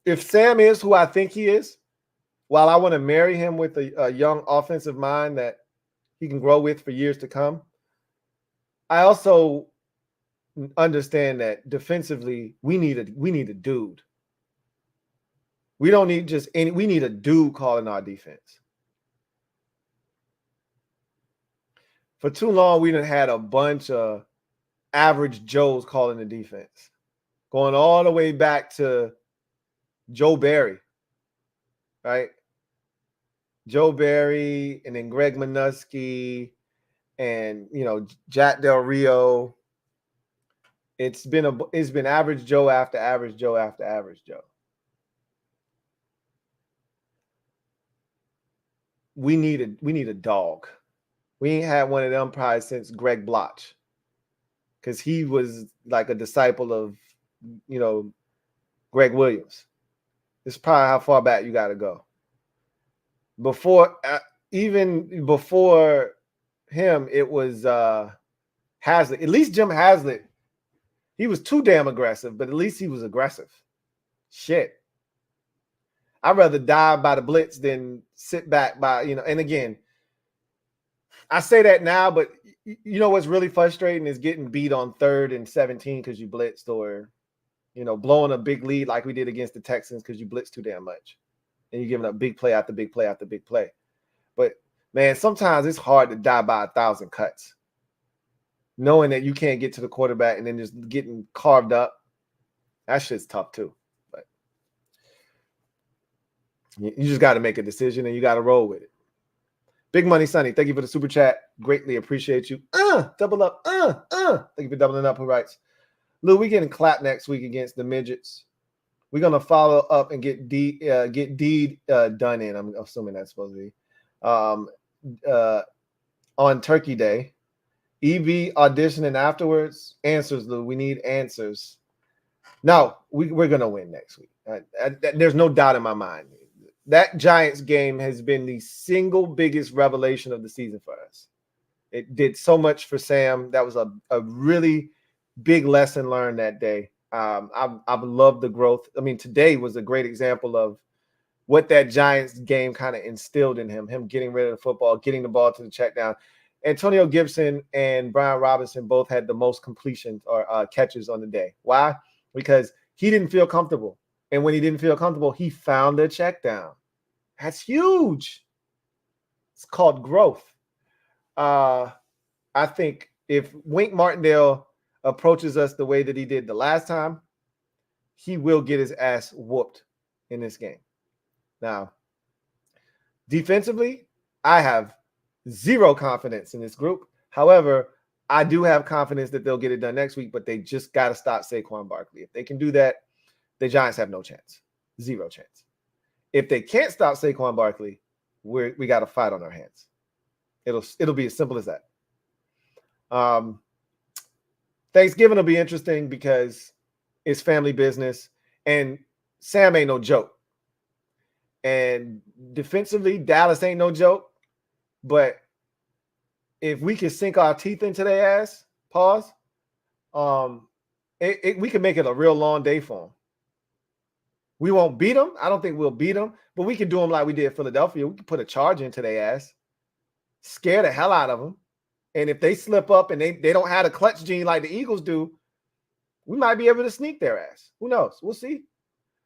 if Sam is who I think he is, while I want to marry him with a young offensive mind that he can grow with for years to come, I also understand that defensively we need a dude. We don't need just any. We need a dude calling our defense. For too long, we done had a bunch of average Joes calling the defense, going all the way back to Joe Barry, right? Joe Barry, and then Greg Minuski, and Jack Del Rio. It's been average Joe after average Joe after average Joe. We need a dog. We ain't had one of them probably since Greg Bloch, because he was like a disciple of Greg Williams. It's probably how far back you got to go. Even before him, it was Haslett. At least Jim Haslett, he was too damn aggressive, but at least he was aggressive. Shit. I'd rather die by the blitz than sit back by, and again, I say that now, but what's really frustrating is getting beat on 3rd and 17 because you blitzed, or, blowing a big lead like we did against the Texans because you blitzed too damn much. And you're giving up big play after big play after big play. But, man, sometimes it's hard to die by 1,000 cuts. Knowing that you can't get to the quarterback and then just getting carved up. That shit's tough, too. But you just got to make a decision and you got to roll with it. Big Money Sonny, thank you for the super chat. Greatly appreciate you. Double up. Thank you for doubling up. Who writes? Lou, we getting clapped next week against the midgets. We're gonna follow up and get D done in. I'm assuming that's supposed to be on Turkey Day. EV auditioning afterwards. Answers, Lou. We need answers. No, we're gonna win next week. There's no doubt in my mind. That Giants game has been the single biggest revelation of the season for us. It did so much for Sam. That was a really big lesson learned that day. I've loved the growth. I mean, today was a great example of what that Giants game kind of instilled in him getting rid of the football, getting the ball to the check down. Antonio Gibson and Brian Robinson both had the most completions or catches on the day. Why? Because he didn't feel comfortable. And when he didn't feel comfortable, he found the check down. That's huge. It's called growth. I think if Wink Martindale approaches us the way that he did the last time, he will get his ass whooped in this game. Now, defensively, I have zero confidence in this group. However, I do have confidence that they'll get it done next week, but they just got to stop Saquon Barkley. If they can do that, the Giants have no chance. Zero chance. If they can't stop Saquon Barkley, we got a fight on our hands. It'll be as simple as that. Thanksgiving will be interesting because it's family business, and Sam ain't no joke. And defensively, Dallas ain't no joke. But if we can sink our teeth into their ass, we can make it a real long day for them. We won't beat them. I don't think we'll beat them, but we can do them like we did Philadelphia. We can put a charge into their ass, scare the hell out of them. And if they slip up and they don't have a clutch gene like the Eagles do, we might be able to sneak their ass. Who knows? We'll see.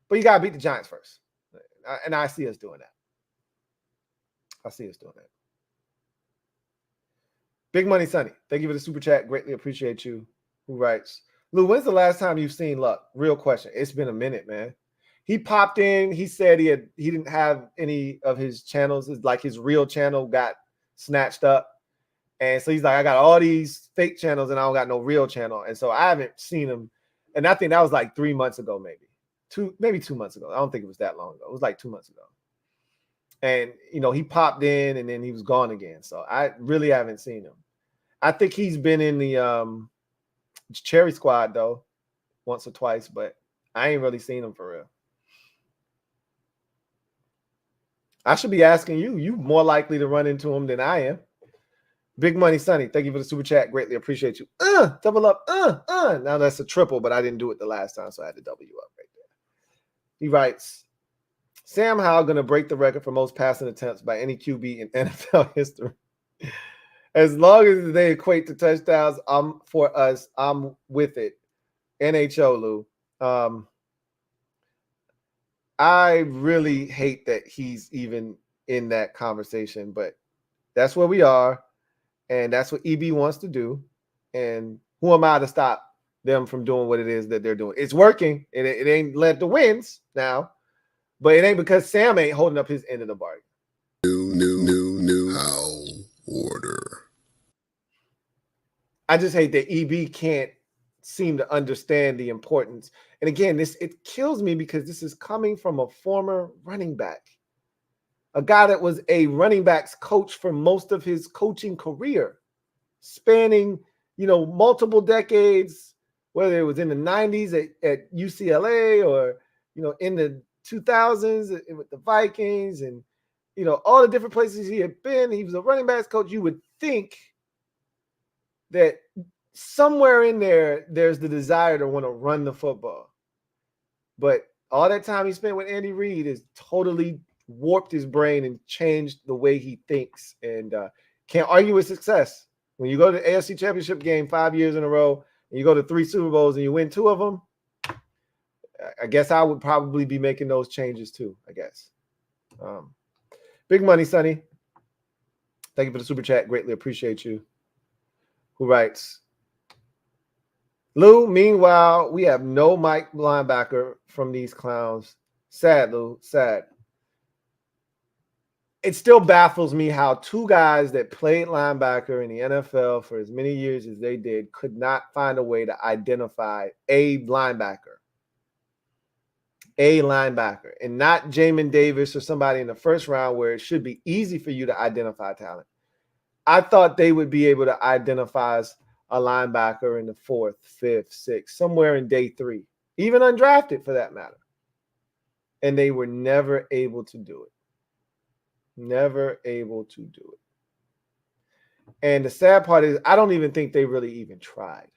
But you got to beat the Giants first. And I see us doing that. Big Money Sonny, thank you for the super chat. Greatly appreciate you. Who writes? Lou, when's the last time you've seen Luck? Real question. It's been a minute, man. He popped in. He said he didn't have any of his channels. It's like his real channel got snatched up. And so he's like, I got all these fake channels and I don't got no real channel. And so I haven't seen him And I think that was like 3 months ago, maybe 2 months ago. I don't think it was that long ago. It was like 2 months ago. And, he popped in and then he was gone again. So I really haven't seen him. I think he's been in the Cherry Squad, though, once or twice, but I ain't really seen him for real. I should be asking you. You more likely to run into him than I am. Big Money Sonny, thank you for the super chat. Greatly appreciate you. Double up. Now that's a triple, but I didn't do it the last time, so I had to double you up right there. He writes, Sam Howell going to break the record for most passing attempts by any QB in NFL history. As long as they equate to touchdowns, I'm with it. NHO, Lou. I really hate that he's even in that conversation, but that's where we are, and that's what EB wants to do. And who am I to stop them from doing what it is that they're doing? It's working, and it ain't led to wins now, but it ain't because Sam ain't holding up his end of the bargain. New Howell order. I just hate that EB can't seem to understand the importance. And again, it kills me because this is coming from a former running back, a guy that was a running backs coach for most of his coaching career, spanning, multiple decades, whether it was in the 90s at UCLA or, in the 2000s with the Vikings and, all the different places he had been. He was a running backs coach. You would think that somewhere in there's the desire to want to run the football. But all that time he spent with Andy Reid has totally warped his brain and changed the way he thinks, and can't argue with success. When you go to the AFC Championship game 5 years in a row, and you go to 3 Super Bowls and you win 2 of them, I guess I would probably be making those changes too, I guess. Big Money Sonny, thank you for the super chat. Greatly appreciate you. Who writes, Lou, meanwhile, we have no Mike linebacker from these clowns. Sad, Lou, sad. It still baffles me how 2 guys that played linebacker in the NFL for as many years as they did could not find a way to identify a linebacker. And not Jamin Davis or somebody in the first round where it should be easy for you to identify talent. I thought they would be able to identify a linebacker in the 4th, 5th, 6th, somewhere in day 3, even undrafted for that matter. And they were never able to do it. Never able to do it. And the sad part is I don't even think they really even tried.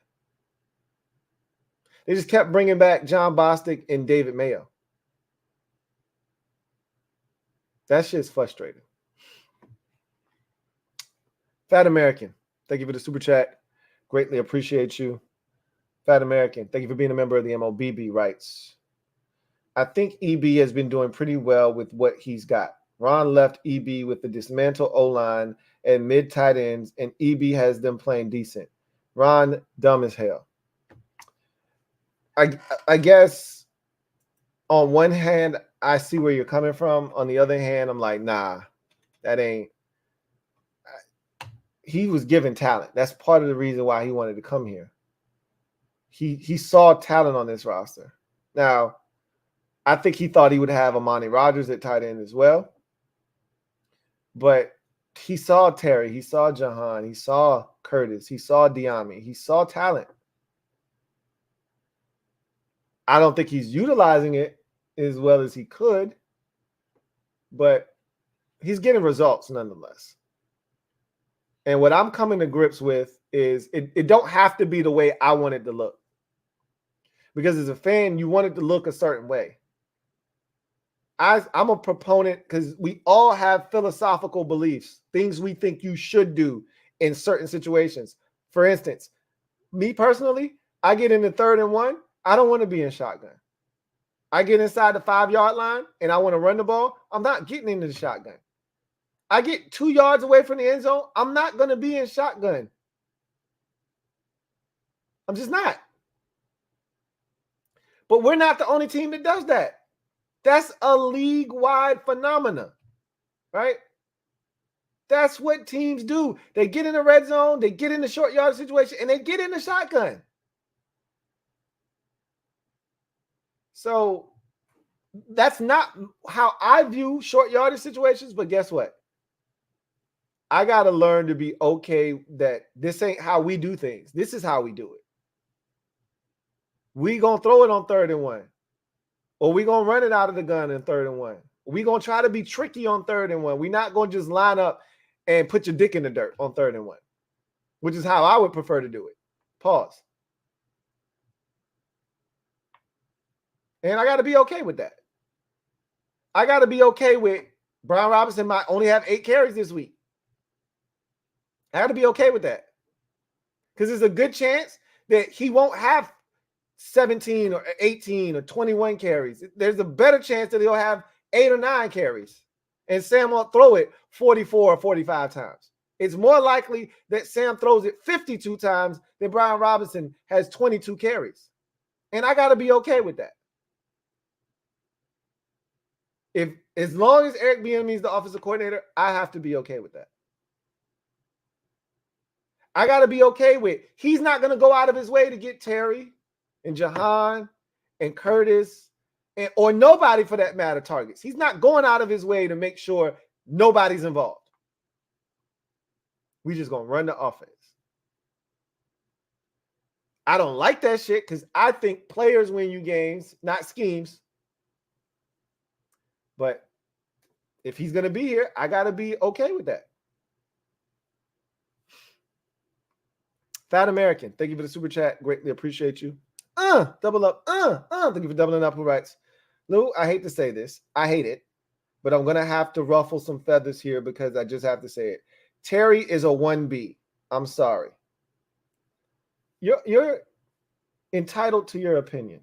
They just kept bringing back John Bostic and David Mayo. That shit's frustrating. Fat American, thank you for the super chat. Greatly appreciate you. Fat American, thank you for being a member of the MOBB writes. I think EB has been doing pretty well with what he's got. Ron left EB with the dismantled O-line and mid tight ends, and EB has them playing decent. Ron, dumb as hell. I guess on one hand, I see where you're coming from. On the other hand, I'm like, nah, that ain't. He was given talent. That's part of the reason why he wanted to come here. He saw talent on this roster. Now, I think he thought he would have Amani Rodgers at tight end as well. But he saw Terry, he saw Jahan, he saw Curtis, he saw Diami, he saw talent. I don't think he's utilizing it as well as he could, but he's getting results nonetheless. And what I'm coming to grips with is it don't have to be the way I want it to look. Because as a fan, you want it to look a certain way. I'm a proponent because we all have philosophical beliefs, things we think you should do in certain situations. For instance, me personally, I get in the 3rd and 1. I don't want to be in shotgun. I get inside the 5-yard line and I want to run the ball. I'm not getting into the shotgun. I get 2 yards away from the end zone. I'm not going to be in shotgun. I'm just not. But we're not the only team that does that. That's a league-wide phenomenon, right? That's what teams do. They get in the red zone, they get in the short yard situation, and they get in the shotgun. So that's not how I view short yardage situations, but guess what? I got to learn to be okay that this ain't how we do things. This is how we do it. We going to throw it on 3rd and 1. Or we going to run it out of the gun in 3rd and 1. We going to try to be tricky on 3rd and 1. We're not going to just line up and put your dick in the dirt on 3rd and 1, which is how I would prefer to do it. Pause. And I got to be okay with that. I got to be okay with Brian Robinson might only have 8 carries this week. I got to be okay with that. Because there's a good chance that he won't have 17 or 18 or 21 carries. There's a better chance that he'll have 8 or 9 carries. And Sam won't throw it 44 or 45 times. It's more likely that Sam throws it 52 times than Brian Robinson has 22 carries. And I got to be okay with that. As long as Eric Bieniemy is the offensive coordinator, I have to be okay with that. I got to be okay with he's not going to go out of his way to get Terry and Jahan and Curtis or nobody for that matter targets. He's not going out of his way to make sure nobody's involved. We just going to run the offense. I don't like that shit because I think players win you games, not schemes. But if he's going to be here, I got to be okay with that. Fat American, thank you for the super chat. Greatly appreciate you. Double up. Thank you for doubling up. Who writes? Lou, I hate to say this. I hate it. But I'm going to have to ruffle some feathers here because I just have to say it. Terry is a 1B. I'm sorry. You're entitled to your opinion.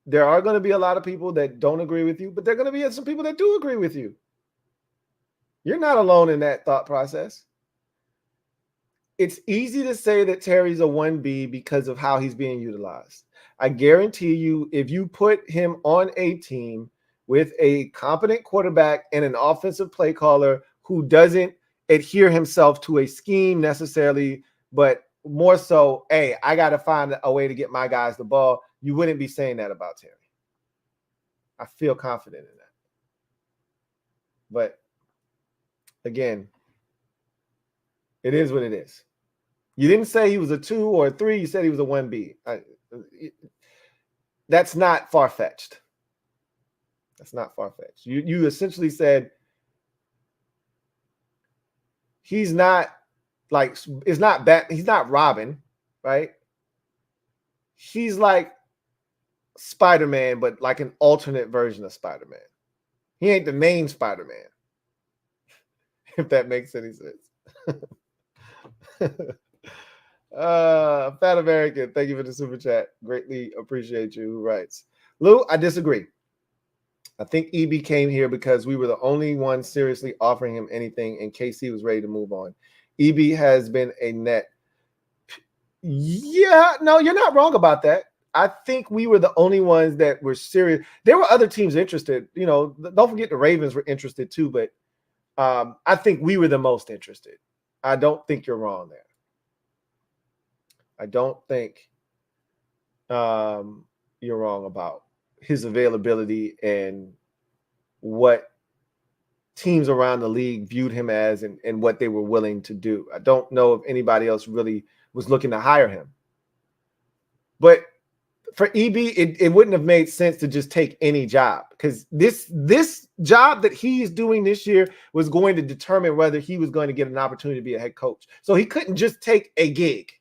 There are going to be a lot of people that don't agree with you, but there are going to be some people that do agree with you. You're not alone in that thought process. It's easy to say that Terry's a 1B because of how he's being utilized. I guarantee you, if you put him on a team with a competent quarterback and an offensive play caller who doesn't adhere himself to a scheme necessarily, but more so, hey, I got to find a way to get my guys the ball, you wouldn't be saying that about Terry. I feel confident in that. But again, it is what it is. You didn't say he was a 2 or a 3. You said he was a 1B. That's not far-fetched. That's not far-fetched. You essentially said he's not like, it's not bad. He's not Robin, right? He's like Spider-Man, but like an alternate version of Spider-Man. He ain't the main Spider-Man, if that makes any sense. Fat American, thank you for the super chat. Greatly appreciate you. Who writes? Lou, I disagree. I think EB came here because we were the only one seriously offering him anything in case he was ready to move on. EB has been a net. Yeah, no, you're not wrong about that. I think we were the only ones that were serious. There were other teams interested. You know, don't forget the Ravens were interested too, but I think we were the most interested. I don't think you're wrong there. I don't think you're wrong about his availability and what teams around the league viewed him as and what they were willing to do. I don't know if anybody else really was looking to hire him. But for EB, it wouldn't have made sense to just take any job because this job that he's doing this year was going to determine whether he was going to get an opportunity to be a head coach. So he couldn't just take a gig,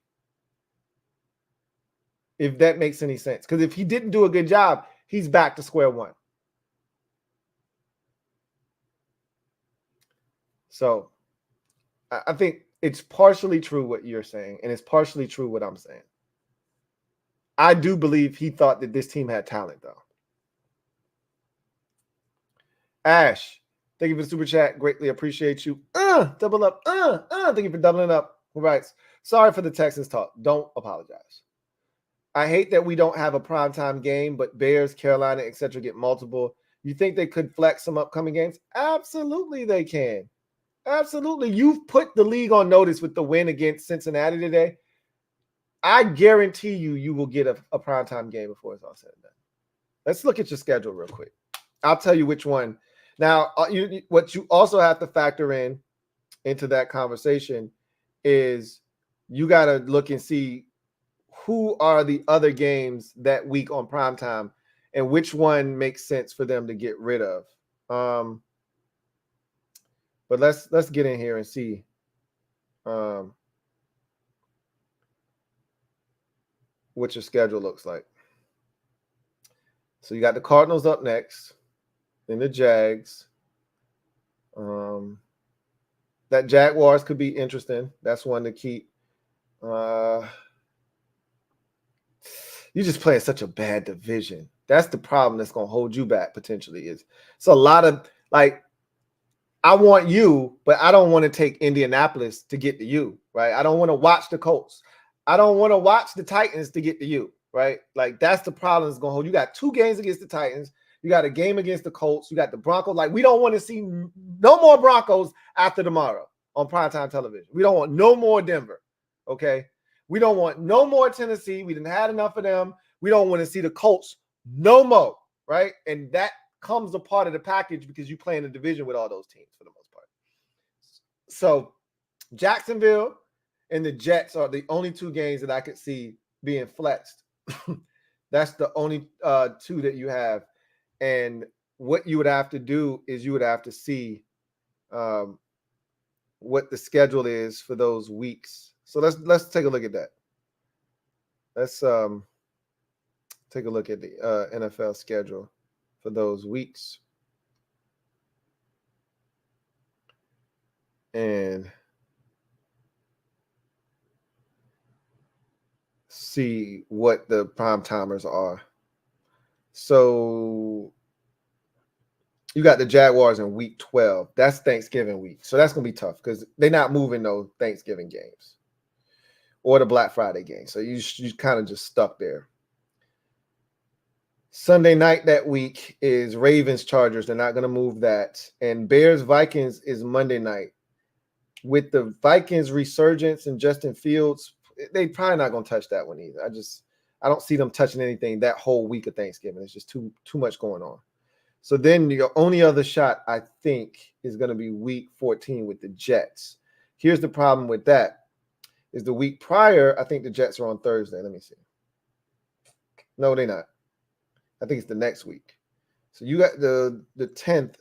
if that makes any sense. Because if he didn't do a good job, he's back to square one. So I think it's partially true what you're saying, and it's partially true what I'm saying. I do believe he thought that this team had talent, though. Ash, thank you for the super chat. Greatly appreciate you. Double up. Thank you for doubling up. Who writes? Sorry for the Texans talk. Don't apologize. I hate that we don't have a primetime game, but Bears, Carolina, etc. get multiple. You think they could flex some upcoming games? Absolutely they can. Absolutely. You've put the league on notice with the win against Cincinnati today. I guarantee you will get a primetime game before it's all said and done. Let's look at your schedule real quick. I'll tell you which one. Now, what you also have to factor into that conversation is you got to look and see who are the other games that week on primetime and which one makes sense for them to get rid of. But let's get in here and see. What your schedule looks like. So you got the Cardinals up next, then the Jags. That Jaguars could be interesting. That's one to keep. You're just playing such a bad division. That's the problem that's going to hold you back potentially. It's a lot of, like, I want you, but I don't want to take Indianapolis to get to you, right? I don't want to watch the Colts. I don't want to watch the Titans to get to you, right? Like, that's the problem that's going to hold. You got 2 games against the Titans. You got a game against the Colts. You got the Broncos. Like, we don't want to see no more Broncos after tomorrow on primetime television. We don't want no more Denver, okay? We don't want no more Tennessee. We didn't have enough of them. We don't want to see the Colts no more, right? And that comes a part of the package because you play in a division with all those teams for the most part. So Jacksonville and the Jets are the only 2 games that I could see being flexed. That's the only 2 that you have. And what you would have to do is you would have to see what the schedule is for those weeks. So let's take a look at that. Let's take a look at the NFL schedule for those weeks. And see what the prime timers are. So you got the Jaguars in week 12. That's Thanksgiving week. So that's going to be tough because they're not moving those Thanksgiving games or the Black Friday game. So you kind of just stuck there. Sunday night that week is Ravens Chargers. They're not going to move that. And Bears Vikings is Monday night. With the Vikings resurgence and Justin Fields, they probably not going to touch that one either. I don't see them touching anything that whole week of Thanksgiving. It's just too much going on. So then your only other shot, I think, is going to be week 14 with the Jets. Here's the problem with that is the week prior, I think the Jets are on Thursday. Let me see. No, they're not. I think it's the next week. So you got the 10th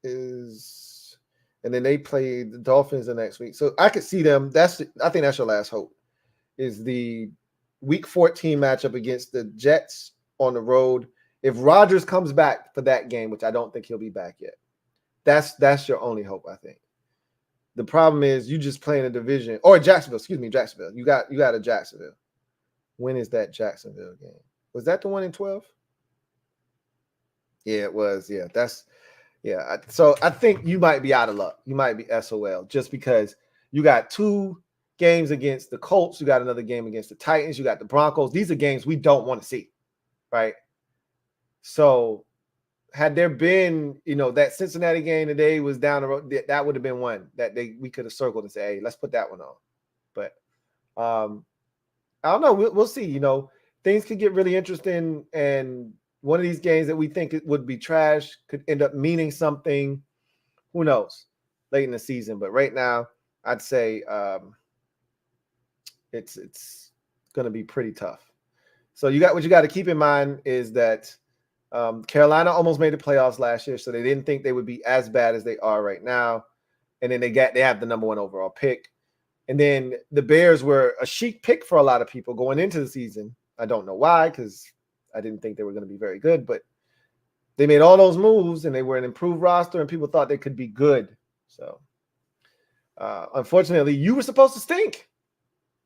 is, and then they play the Dolphins the next week. So I could see them. I think that's your last hope is the week 14 matchup against the Jets on the road. If Rodgers comes back for that game, which I don't think he'll be back yet, that's your only hope, I think. The problem is you just playing a division or Jacksonville. You got a Jacksonville. When is that Jacksonville game? Was that the one in 12? Yeah, it was. Yeah, so I think you might be out of luck. You might be SOL just because you got 2 games against the Colts. You got another game against the Titans. You got the Broncos. These are games we don't want to see, right? So had there been, that Cincinnati game today was down the road, that would have been one that we could have circled and say, hey, let's put that one on. But I don't know. We'll see. Things could get really interesting, and one of these games that we think it would be trash could end up meaning something. Who knows? Late in the season, but right now, I'd say it's going to be pretty tough. So what you got to keep in mind is that Carolina almost made the playoffs last year, so they didn't think they would be as bad as they are right now. And then they have the number 1 overall pick. And then the Bears were a chic pick for a lot of people going into the season. I don't know why, because I didn't think they were going to be very good, but they made all those moves and they were an improved roster and people thought they could be good. So unfortunately, you were supposed to stink.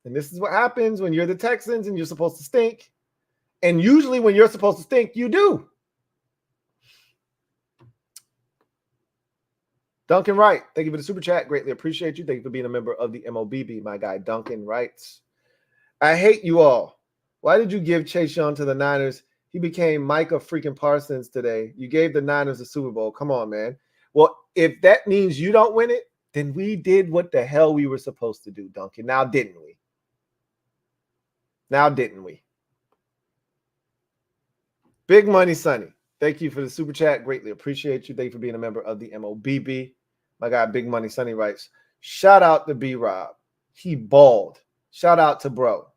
And this is what happens when you're the Texans and you're supposed to stink. And usually when you're supposed to stink, you do. Duncan Wright, thank you for the super chat. Greatly appreciate you. Thank you for being a member of the MOBB. My guy Duncan writes, I hate you all. Why did you give Chase Young to the Niners? He became Micah freaking Parsons today. You gave the Niners the Super Bowl. Come on, man. Well, if that means you don't win it, then we did what the hell we were supposed to do, Duncan. Now, didn't we? Now, didn't we? Big Money Sonny, thank you for the super chat. Greatly appreciate you. Thank you for being a member of the MOBB. My guy, Big Money Sonny writes, shout out to B-Rob. He balled. Shout out to bro.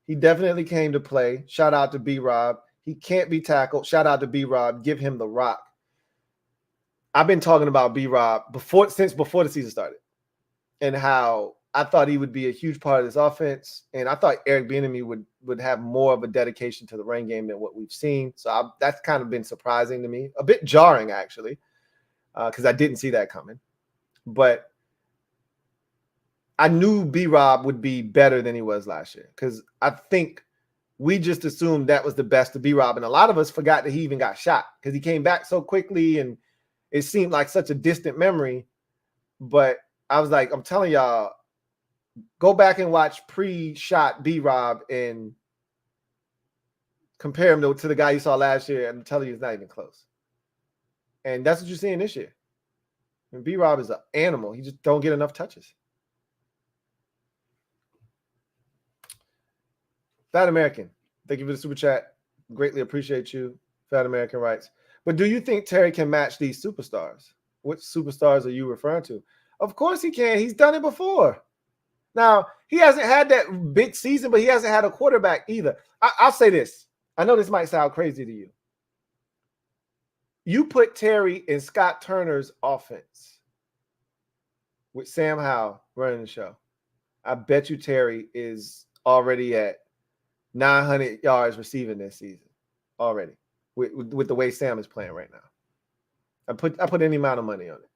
He definitely came to play. Shout out to B-Rob. He can't be tackled. Shout out to B-Rob. Give him the rock. I've been talking about B-Rob since before the season started, and how I thought he would be a huge part of this offense, and I thought Eric Bieniemy would have more of a dedication to the run game than what we've seen. So that's kind of been surprising to me, a bit jarring actually, because I didn't see that coming. But I knew B-Rob would be better than he was last year, because I think we just assumed that was the best of B-Rob, and a lot of us forgot that he even got shot because he came back so quickly, and it seemed like such a distant memory. But I was like, I'm telling y'all, go back and watch pre-shot B-Rob and compare him to the guy you saw last year, and I'm telling you, it's not even close. And that's what you're seeing this year. And B-Rob is an animal. He just don't get enough touches. Fat American, thank you for the super chat. Greatly appreciate you. Fat American writes, but do you think Terry can match these superstars? Which superstars are you referring to? Of course he can. He's done it before. Now, he hasn't had that big season, but he hasn't had a quarterback either. I'll say this. I know this might sound crazy to you. You put Terry in Scott Turner's offense with Sam Howell running the show. I bet you Terry is already at 900 yards receiving this season already with the way Sam is playing right now. I put any amount of money on it.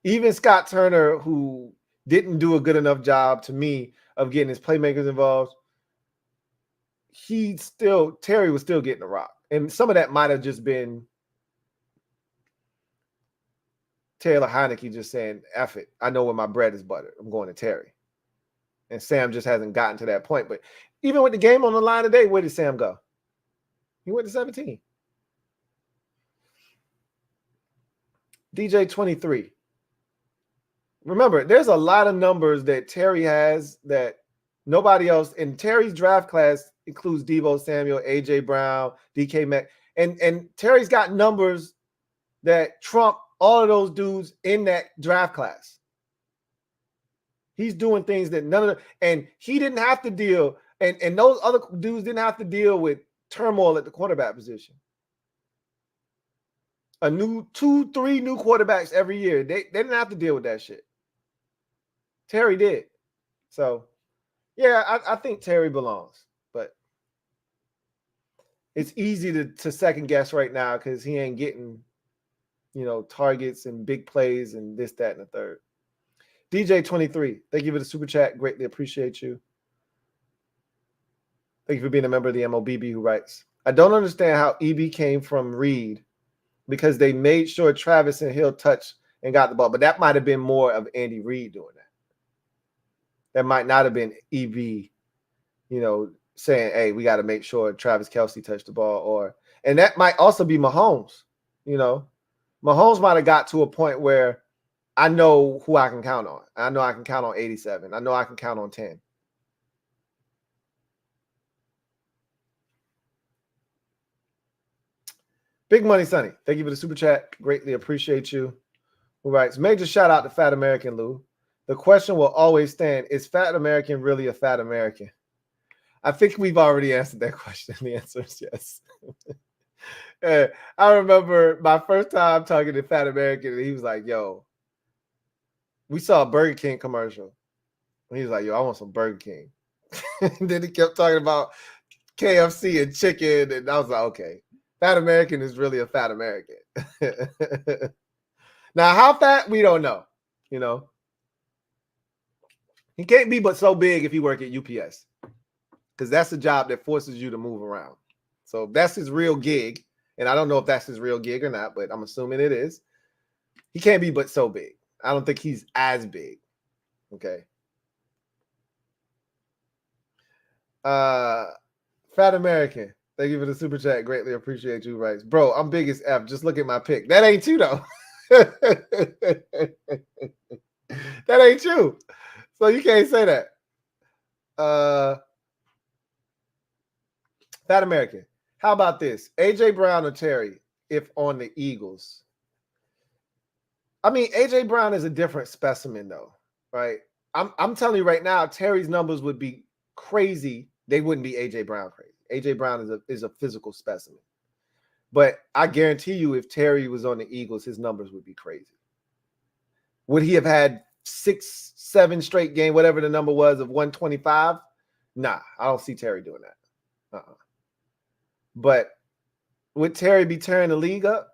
Even Scott Turner, who didn't do a good enough job to me of getting his playmakers involved, Terry was still getting the rock. And some of that might have just been Taylor Heineke just saying, F it. I know where my bread is buttered. I'm going to Terry. And Sam just hasn't gotten to that point. But even with the game on the line today, where did Sam go? He went to 17. DJ 23. Remember, there's a lot of numbers that Terry has that nobody else. And Terry's draft class includes Deebo Samuel, A.J. Brown, DK Metcalf. And Terry's got numbers that trump all of those dudes in that draft class. He's doing things that none of them, and he didn't have to deal, and those other dudes didn't have to deal with turmoil at the quarterback position. A new 2-3 new quarterbacks every year. They didn't have to deal with that shit. Terry did. So, yeah, I think Terry belongs, but it's easy to second guess right now because he ain't getting, targets and big plays and this, that, and the third. DJ 23, thank you for the super chat. Greatly appreciate you. Thank you for being a member of the MOBB who writes, I don't understand how EB came from Reed because they made sure Travis and Hill touched and got the ball. But that might have been more of Andy Reid doing that. That might not have been EB, saying, hey, we got to make sure Travis Kelce touched the ball. And that might also be Mahomes. Mahomes might have got to a point where I know who I can count on. I know I can count on 87. I know I can count on 10. Big Money Sonny, thank you for the super chat. Greatly appreciate you. Who writes, major shout out to Fat American Lou. The question will always stand, is Fat American really a fat American? I think we've already answered that question. The answer is yes. I remember my first time talking to Fat American, and he was like, yo, we saw a Burger King commercial. And he was like, yo, I want some Burger King. And then he kept talking about KFC and chicken. And I was like, okay, Fat American is really a fat American. Now, how fat, we don't know. He can't be but so big if you work at UPS. Because that's a job that forces you to move around. So if that's his real gig, and I don't know if that's his real gig or not, but I'm assuming it is, he can't be but so big. I don't think he's as big. Okay. Fat American, thank you for the super chat. Greatly appreciate you, writes. Bro, I'm big as F. Just look at my pick. That ain't you, though. That ain't you. So you can't say that. Fat American. How about this? AJ Brown or Terry if on the Eagles? I mean, AJ Brown is a different specimen, though, right? I'm telling you right now, Terry's numbers would be crazy. They wouldn't be AJ Brown crazy. AJ Brown is a physical specimen. But I guarantee you, if Terry was on the Eagles, his numbers would be crazy. Would he have had 6, 7 straight game, whatever the number was, of 125? Nah, I don't see Terry doing that. But would Terry be tearing the league up?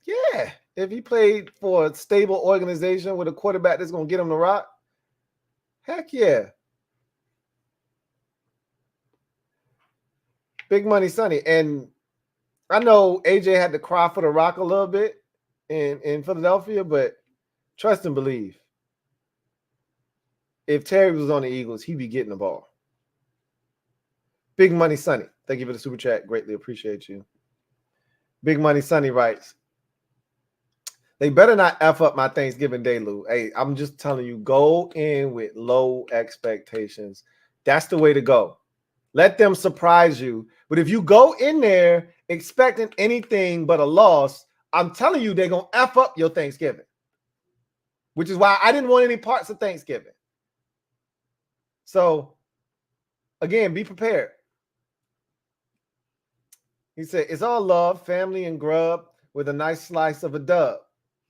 Yeah. If he played for a stable organization with a quarterback that's going to get him the rock, heck yeah. Big Money Sonny. And I know AJ had to cry for the rock a little bit in Philadelphia, but trust and believe. If Terry was on the Eagles, he'd be getting the ball. Big Money Sonny. Thank you for the super chat. Greatly appreciate you. Big Money Sonny writes, they better not F up my Thanksgiving Day, Lou. Hey, I'm just telling you, go in with low expectations. That's the way to go. Let them surprise you. But if you go in there expecting anything but a loss, I'm telling you, they're going to F up your Thanksgiving. Which is why I didn't want any parts of Thanksgiving. So, again, be prepared. He said, it's all love, family, and grub with a nice slice of a dub.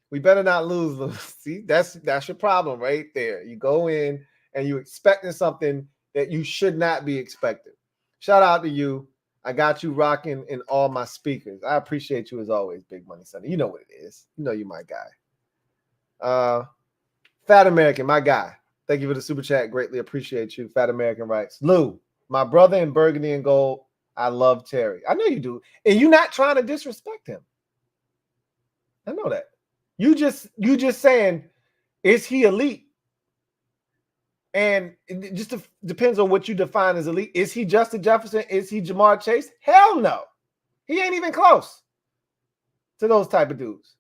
We better not lose them. See, that's your problem right there. You go in and you expecting something that you should not be expecting. Shout out to you. I got you rocking in all my speakers. I appreciate you as always, Big Money Sonny. You know what it is. You know you're my guy. Fat American, my guy. Thank you for the super chat. Greatly appreciate you. Fat American writes, Lou, my brother in burgundy and gold. I love Terry. I know you do. And you're not trying to disrespect him. I know that. You just saying, is he elite? And it just depends on what you define as elite. Is he Justin Jefferson? Is he Jamar Chase? Hell no. He ain't even close to those type of dudes.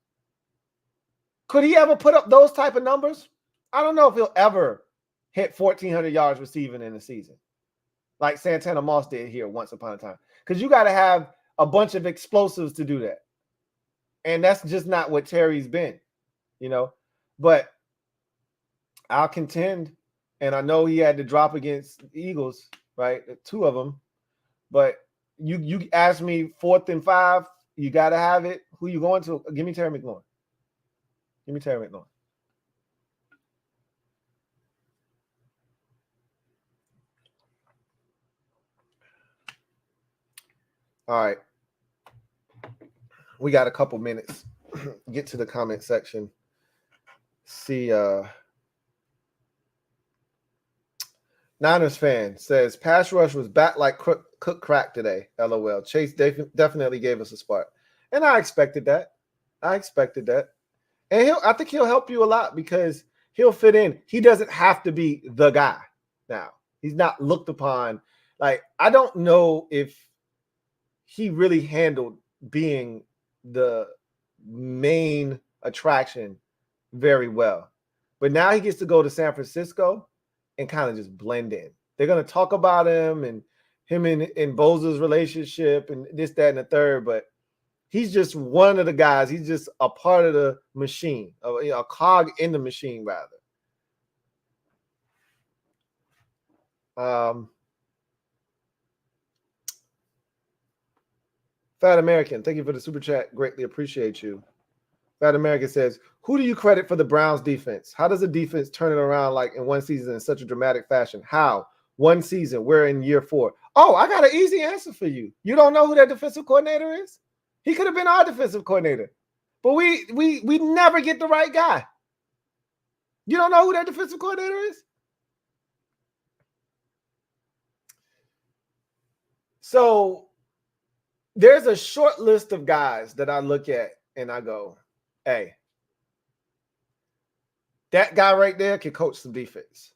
Could he ever put up those type of numbers? I don't know if he'll ever hit 1,400 yards receiving in a season like Santana Moss did here once upon a time. Because you got to have a bunch of explosives to do that. And that's just not what Terry's been, you know. But I'll contend, and I know he had to drop against the Eagles, right? 2 of them. But you asked me 4th and 5, you got to have it. Who you going to? Give me Terry McLaurin. Give me Terry McLaurin. All right. We got a couple minutes. Get to the comment section. See, Niners fan says, pass rush was back like cook crack today. LOL. Chase definitely gave us a spark. And I expected that. And I think he'll help you a lot because he'll fit in. He doesn't have to be the guy now. He's not looked upon. Like, I don't know if he really handled being the main attraction very well. But now he gets to go to San Francisco and kind of just blend in. They're going to talk about him and Bosa's relationship and this, that, and the third, but he's just one of the guys. He's just a part of the machine, a cog in the machine, rather. Fat American, thank you for the super chat. Greatly appreciate you. Fat American says, who do you credit for the Browns defense? How does the defense turn it around like in one season in such a dramatic fashion? How? One season, we're in year 4. Oh, I got an easy answer for you. You don't know who that defensive coordinator is? He could have been our defensive coordinator. But we never get the right guy. You don't know who that defensive coordinator is? So there's a short list of guys that I look at and I go, hey, that guy right there can coach some defense.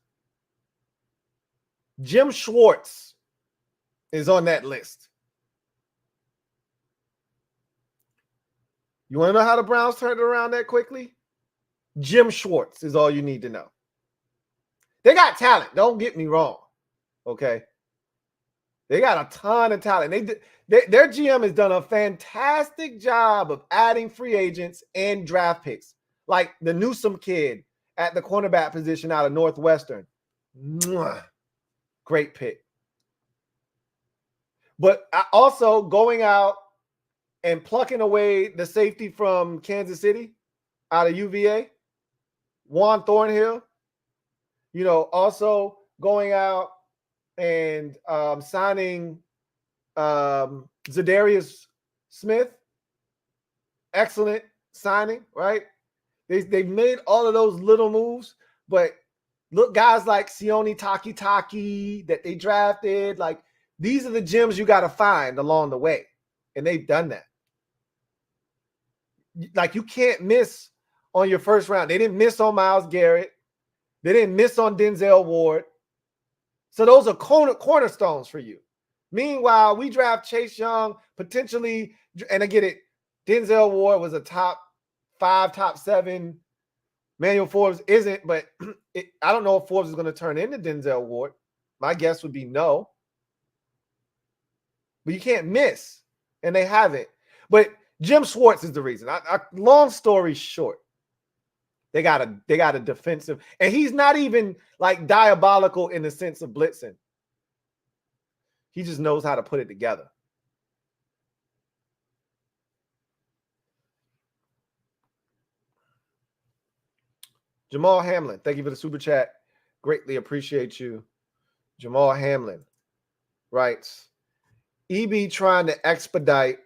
Jim Schwartz is on that list. You want to know how the Browns turned it around that quickly? Jim Schwartz is all you need to know. They got talent. Don't get me wrong. Okay. They got a ton of talent. Their GM has done a fantastic job of adding free agents and draft picks, like the Newsome kid at the cornerback position out of Northwestern. Mwah. Great pick. But also going out and plucking away the safety from Kansas City out of UVA, Juan Thornhill, also going out and signing Zadarius Smith. Excellent signing, right? They've made all of those little moves, but look, guys like Sione Takitaki that they drafted, like these are the gems you got to find along the way, and they've done that. Like you can't miss on your first round. They didn't miss on Myles Garrett. They didn't miss on Denzel Ward. So those are cornerstones for you. Meanwhile, we draft Chase Young, potentially, and I get it, Denzel Ward was a top 5, top 7. Manuel Forbes isn't, but I don't know if Forbes is going to turn into Denzel Ward. My guess would be no. But you can't miss, and they haven't. But Jim Schwartz is the reason. Long story short, they got a defensive, and he's not even like diabolical in the sense of blitzing. He just knows how to put it together. Jamal Hamlin, thank you for the super chat. Greatly appreciate you. Jamal Hamlin writes, EB trying to expedite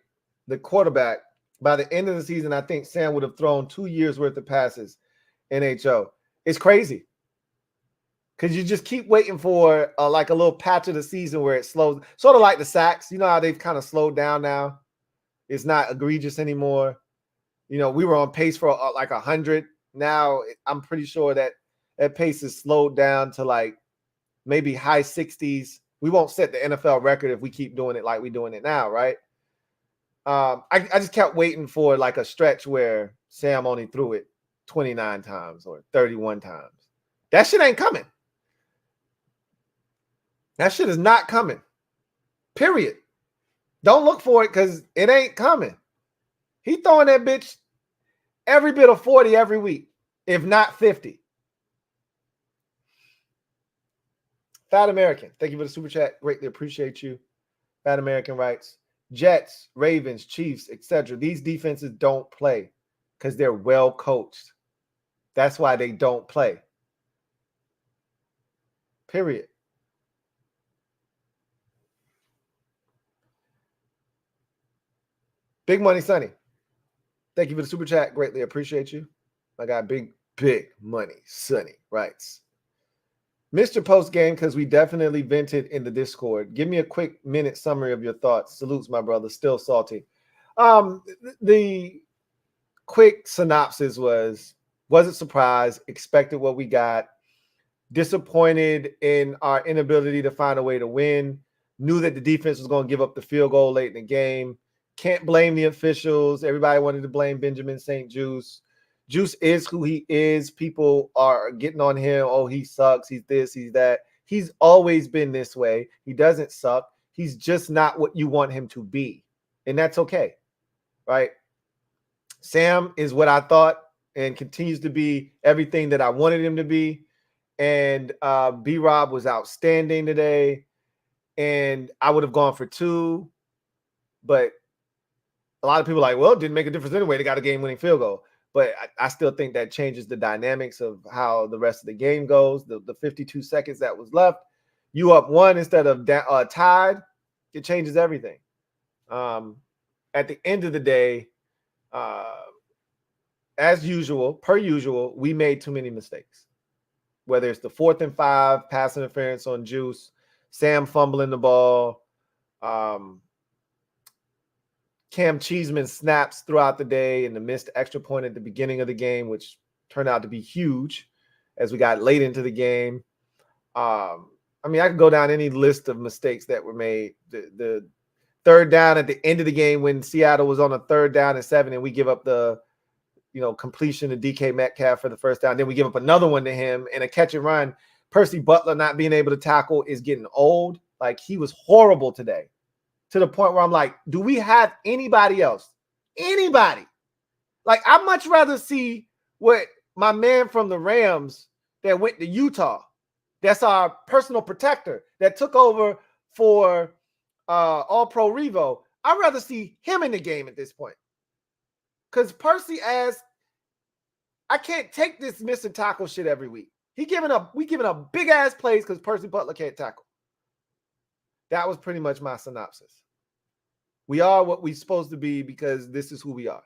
the quarterback. By the end of the season, I think Sam would have thrown 2 years worth of passes in HO. It's crazy because you just keep waiting for like a little patch of the season where it slows, sort of like the sacks. You know how they've kind of slowed down now? It's not egregious anymore. We were on pace for like 100. Now I'm pretty sure that pace is slowed down to like maybe high 60s. We won't set the NFL record if we keep doing it like we're doing it now, right? I just kept waiting for like a stretch where Sam only threw it 29 times or 31 times. That shit ain't coming. That shit is not coming. Period. Don't look for it because it ain't coming. He throwing that bitch every bit of 40 every week, if not 50. Fat American, thank you for the super chat. Greatly appreciate you. Fat American writes, Jets, Ravens, Chiefs, etc. These defenses don't play because they're well coached. That's why they don't play. Period. Big Money Sonny, thank you for the super chat. Greatly appreciate you. I got big money Sonny writes, Mr. Postgame, because we definitely vented in the Discord. Give me a quick minute summary of your thoughts. Salutes, my brother. Still salty. The quick synopsis wasn't surprised, expected what we got, disappointed in our inability to find a way to win, knew that the defense was going to give up the field goal late in the game. Can't blame the officials. Everybody wanted to blame Benjamin St. Juice. Juice is who he is. People are getting on him. Oh, he sucks. He's this, he's that. He's always been this way. He doesn't suck. He's just not what you want him to be. And that's okay, right? Sam is what I thought and continues to be everything that I wanted him to be. And B-Rob was outstanding today. And I would have gone for 2. But a lot of people are like, well, it didn't make a difference anyway. They got a game-winning field goal. But I still think that changes the dynamics of how the rest of the game goes. The 52 seconds that was left, you up 1 instead of tied, it changes everything. At the end of the day, as usual, per usual, we made too many mistakes. Whether it's the 4th and 5, pass interference on Juice, Sam fumbling the ball, Cam Cheeseman snaps throughout the day and the missed extra point at the beginning of the game, which turned out to be huge as we got late into the game. I could go down any list of mistakes that were made. The 3rd down at the end of the game when Seattle was on a 3rd down and 7 and we give up the completion to DK Metcalf for the first down. Then we give up another one to him and a catch and run. Percy Butler not being able to tackle is getting old. Like, he was horrible today, to the point where I'm like, do we have anybody else? Anybody? Like, I'd much rather see what my man from the Rams that went to Utah, that's our personal protector, that took over for All-Pro Revo. I'd rather see him in the game at this point. Because Percy asked, I can't take this missing tackle shit every week. We giving up big ass plays because Percy Butler can't tackle. That was pretty much my synopsis. We are what we're supposed to be because this is who we are.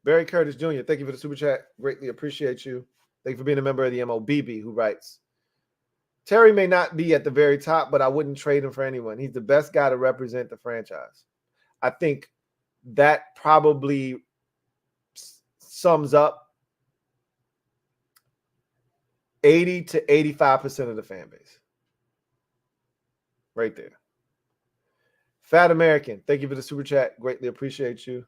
Barry Curtis Jr., thank you for the super chat. Greatly appreciate you. Thank you for being a member of the MOBB, who writes, Terry may not be at the very top, but I wouldn't trade him for anyone. He's the best guy to represent the franchise. I think that probably sums up 80 to 85% of the fan base. Right there. Fat American, thank you for the super chat. Greatly appreciate you.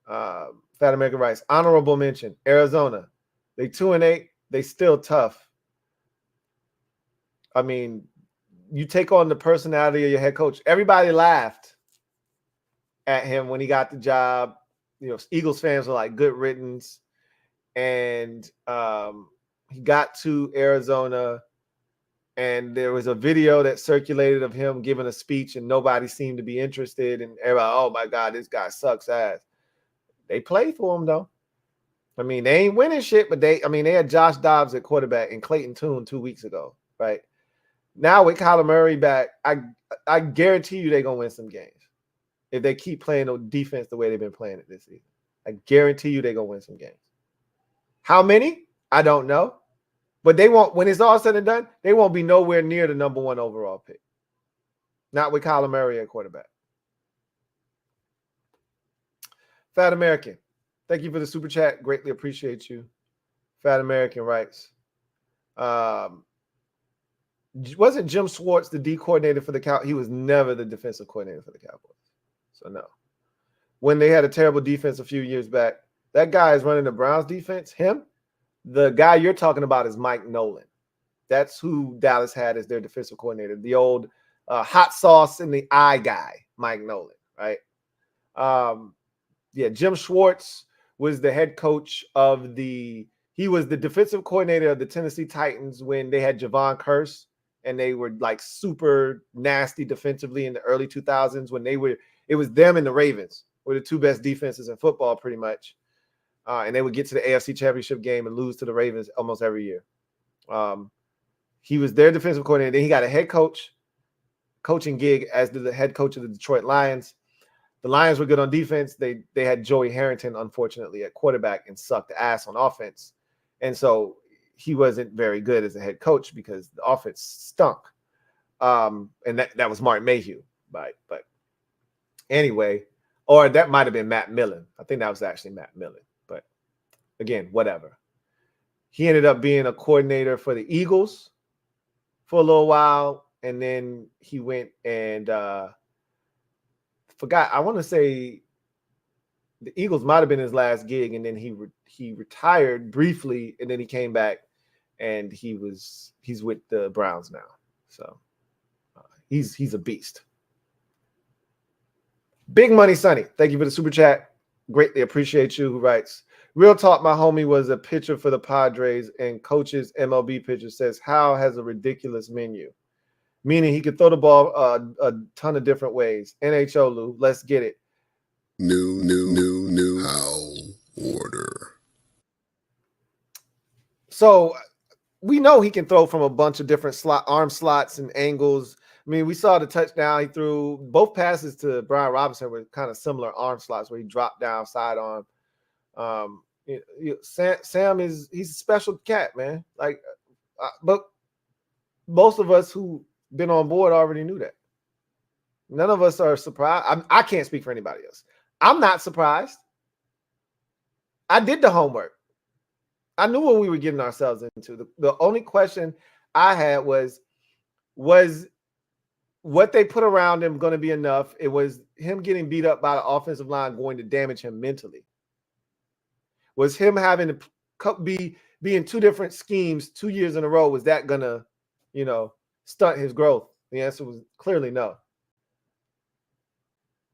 Fat American writes, honorable mention, Arizona. They 2-8. They still tough. I mean, you take on the personality of your head coach. Everybody laughed at him when he got the job. You know, Eagles fans were like, good riddance. And he got to Arizona, and there was a video that circulated of him giving a speech, and nobody seemed to be interested. And everybody, oh my God, this guy sucks ass. They played for him, though. I mean, they ain't winning shit, but they had Josh Dobbs at quarterback and Clayton Tune 2 weeks ago, right? Now with Kyler Murray back, I guarantee you they're going to win some games if they keep playing the defense the way they've been playing it this season. I guarantee you they're going to win some games. How many? I don't know. But they won't, when it's all said and done, they won't be nowhere near the number 1 overall pick. Not with Kyler Murray at quarterback. Fat American, thank you for the super chat. Greatly appreciate you. Fat American writes, wasn't Jim Schwartz the D coordinator for the Cowboys? He was never the defensive coordinator for the Cowboys. So no. When they had a terrible defense a few years back, that guy is running the Browns defense. Him, the guy you're talking about is Mike Nolan. That's who Dallas had as their defensive coordinator. The old hot sauce in the eye guy, Mike Nolan, right? Yeah, Jim Schwartz was the head coach of he was the defensive coordinator of the Tennessee Titans when they had Javon Curse, and they were like super nasty defensively in the early 2000s when it was them and the Ravens were the 2 best defenses in football pretty much. And they would get to the AFC Championship game and lose to the Ravens almost every year. He was their defensive coordinator. Then he got a coaching gig as the head coach of the Detroit Lions. The Lions were good on defense. They had Joey Harrington, unfortunately, at quarterback and sucked ass on offense. And so he wasn't very good as a head coach because the offense stunk. And that was Martin Mayhew. But anyway, or that might have been Matt Millen. I think that was actually Matt Millen. But again, whatever. He ended up being a coordinator for the Eagles for a little while. And then he went and forgot. I want to say the Eagles might have been his last gig, and then he retired briefly, and then he came back, and he's with the Browns now. So he's a beast. Big Money Sonny, thank you for the super chat. Greatly appreciate you. Who writes, real talk, my homie was a pitcher for the Padres, and coach's MLB pitcher says Howe has a ridiculous menu. Meaning he could throw the ball a ton of different ways. NHL, Lou, let's get it. New Howl order. So we know he can throw from a bunch of different arm slots and angles. I mean, we saw the touchdown he threw. Both passes to Brian Robinson were kind of similar arm slots where he dropped down sidearm. Sam he's a special cat, man. Like, but most of us who been on board already knew that. None of us are surprised. I can't speak for anybody else. I'm not surprised. I did the homework. I knew what we were getting ourselves into. The only question I had was what they put around him going to be enough? It was him getting beat up by the offensive line going to damage him mentally. Was him having to be be in two different schemes 2 years in a row, was that gonna, stunt his growth? The answer was clearly no.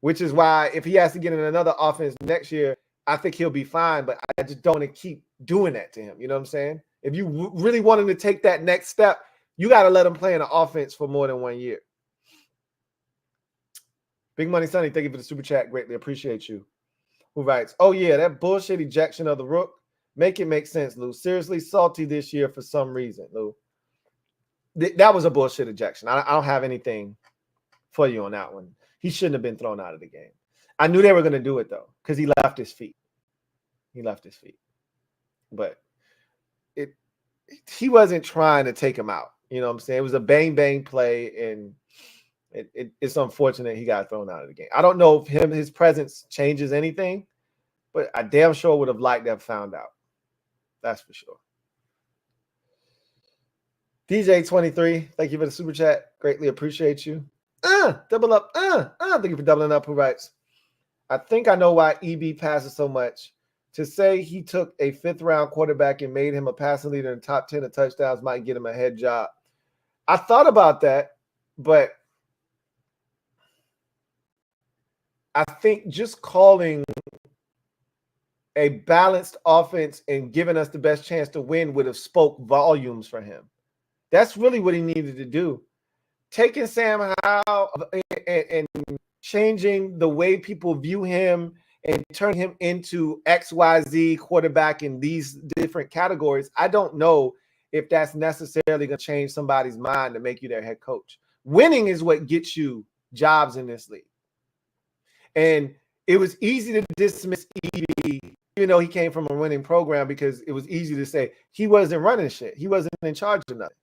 Which is why if he has to get in another offense next year, I think he'll be fine, but I just don't want to keep doing that to him. You know what I'm saying? If you really want him to take that next step, you got to let him play in an offense for more than 1 year. Big Money Sonny, thank you for the super chat. Greatly appreciate you. Who writes, oh, yeah, that bullshit ejection of the Rook. Make it make sense, Lou. Seriously salty this year for some reason, Lou. That was a bullshit ejection. I don't have anything for you on that one. He shouldn't have been thrown out of the game. I knew they were going to do it, though, because he left his feet. But he wasn't trying to take him out. You know what I'm saying? It was a bang-bang play, and it's unfortunate he got thrown out of the game. I don't know if his presence changes anything, but I damn sure would have liked to have found out. That's for sure. DJ23, thank you for the super chat. Greatly appreciate you. Double up. Thank you for doubling up. Who writes, I think I know why EB passes so much. To say he took a 5th-round quarterback and made him a passing leader in the top 10 of touchdowns might get him a head job. I thought about that, but I think just calling a balanced offense and giving us the best chance to win would have spoke volumes for him. That's really what he needed to do. Taking Sam Howell and changing the way people view him and turn him into XYZ quarterback in these different categories, I don't know if that's necessarily going to change somebody's mind to make you their head coach. Winning is what gets you jobs in this league. And it was easy to dismiss EB, even though he came from a winning program, because it was easy to say he wasn't running shit. He wasn't in charge of nothing.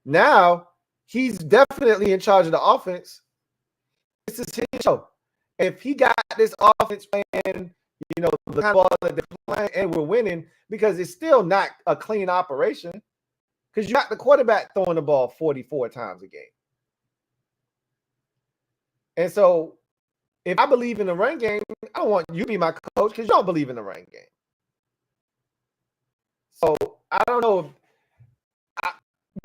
Now, he's definitely in charge of the offense. This is his show. If he got this offense playing, the kind of ball that they're playing, and we're winning, because it's still not a clean operation, because you got the quarterback throwing the ball 44 times a game. And so if I believe in the run game, I don't want you to be my coach because you don't believe in the run game. So I don't know.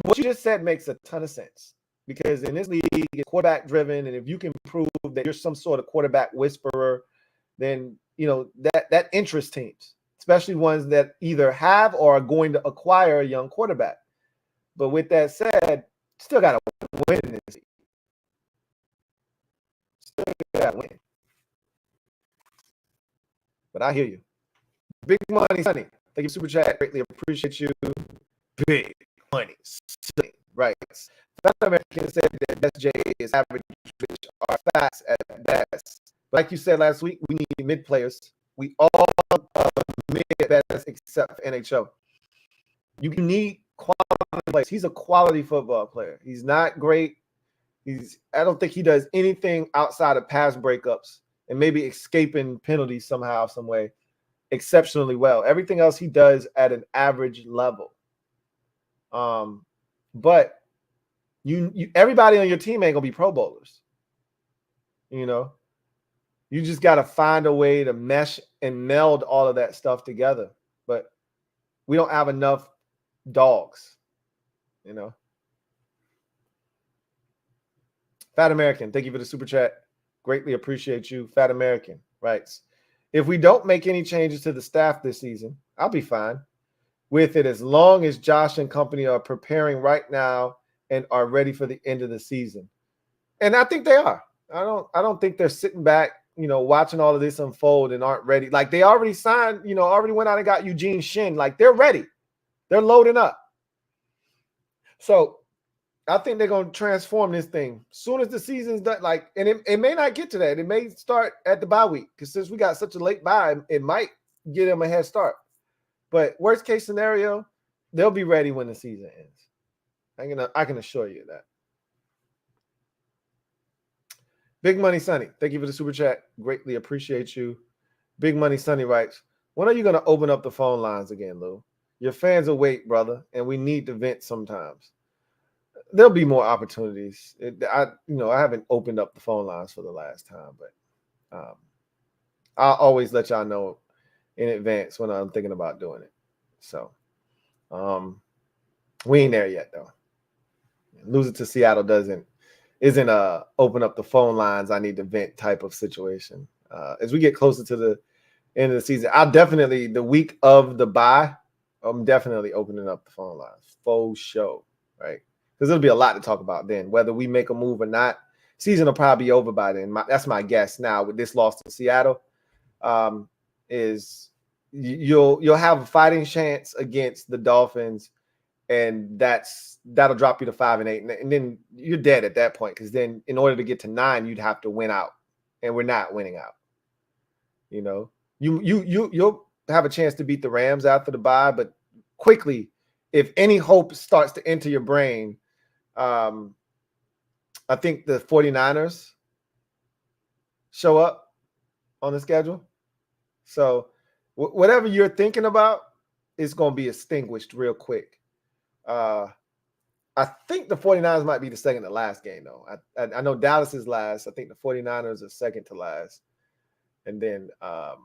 What you just said makes a ton of sense, because in this league, it's quarterback driven, and if you can prove that you're some sort of quarterback whisperer, then that interests teams, especially ones that either have or are going to acquire a young quarterback. But with that said, still got to win in this league. Still got to win. But I hear you. Big Money Sonny, thank you, super chat. Greatly appreciate you. Big Money Sonny, right? Fat American said that SJ is average, which are fast at best. But like you said last week, we need mid players. We all are mid at best except for NHL. You need quality players. He's a quality football player. He's not great. I don't think he does anything outside of pass breakups and maybe escaping penalties somehow, some way, exceptionally well. Everything else he does at an average level. But you everybody on your team ain't gonna be Pro Bowlers. You just got to find a way to mesh and meld all of that stuff together. But we don't have enough dogs. Fat American, thank you for the super chat. Greatly appreciate you. Fat American writes, if we don't make any changes to the staff this season, I'll be fine with it as long as Josh and company are preparing right now and are ready for the end of the season. And I think they are. I don't think they're sitting back, watching all of this unfold and aren't ready. Like, they already signed, already went out and got Eugene Shin. Like, they're ready. They're loading up. So I think they're going to transform this thing as soon as the season's done. Like, and it may not get to that. It may start at the bye week, because since we got such a late bye, it might get them a head start. But worst case scenario, they'll be ready when the season ends. I can assure you that. Big Money Sonny, thank you for the super chat. Greatly appreciate you. Big Money Sonny writes, when are you going to open up the phone lines again, Lou? Your fans will wait, brother, and we need to vent sometimes. There'll be more opportunities. I haven't opened up the phone lines for the last time, but I'll always let y'all know in advance when I'm thinking about doing it. So we ain't there yet, though. Losing to Seattle isn't a open up the phone lines, I need to vent type of situation. As we get closer to the end of the season, the week of the bye, I'm definitely opening up the phone lines. Faux show, right? Because there'll be a lot to talk about then. Whether we make a move or not, season will probably be over by then. That's my guess now with this loss to Seattle. Is you'll have a fighting chance against the Dolphins, and that'll drop you to 5-8, and then you're dead at that point. Because then, in order to get to 9, you'd have to win out, and we're not winning out. You know, you'll have a chance to beat the Rams after the bye, but quickly, if any hope starts to enter your brain, I think the 49ers show up on the schedule. So whatever you're thinking about is going to be extinguished real quick. I think the 49ers might be the second to last game, though. I know Dallas is last. I think the 49ers are second to last. And then I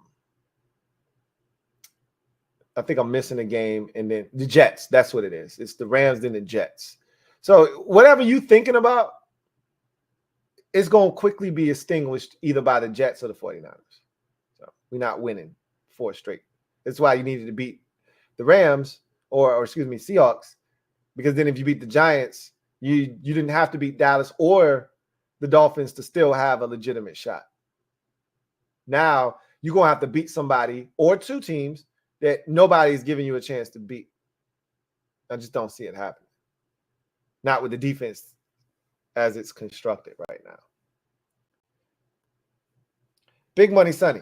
think I'm missing a game. And then the Jets, that's what it is. It's the Rams, then the Jets. So whatever you're thinking about, it's going to quickly be extinguished either by the Jets or the 49ers. So we're not winning 4 straight. That's why you needed to beat the Rams or excuse me, Seahawks, because then if you beat the Giants, you didn't have to beat Dallas or the Dolphins to still have a legitimate shot. Now you're going to have to beat somebody or 2 teams that nobody's giving you a chance to beat. I just don't see it happening. Not with the defense as it's constructed right now. Big Money Sonny,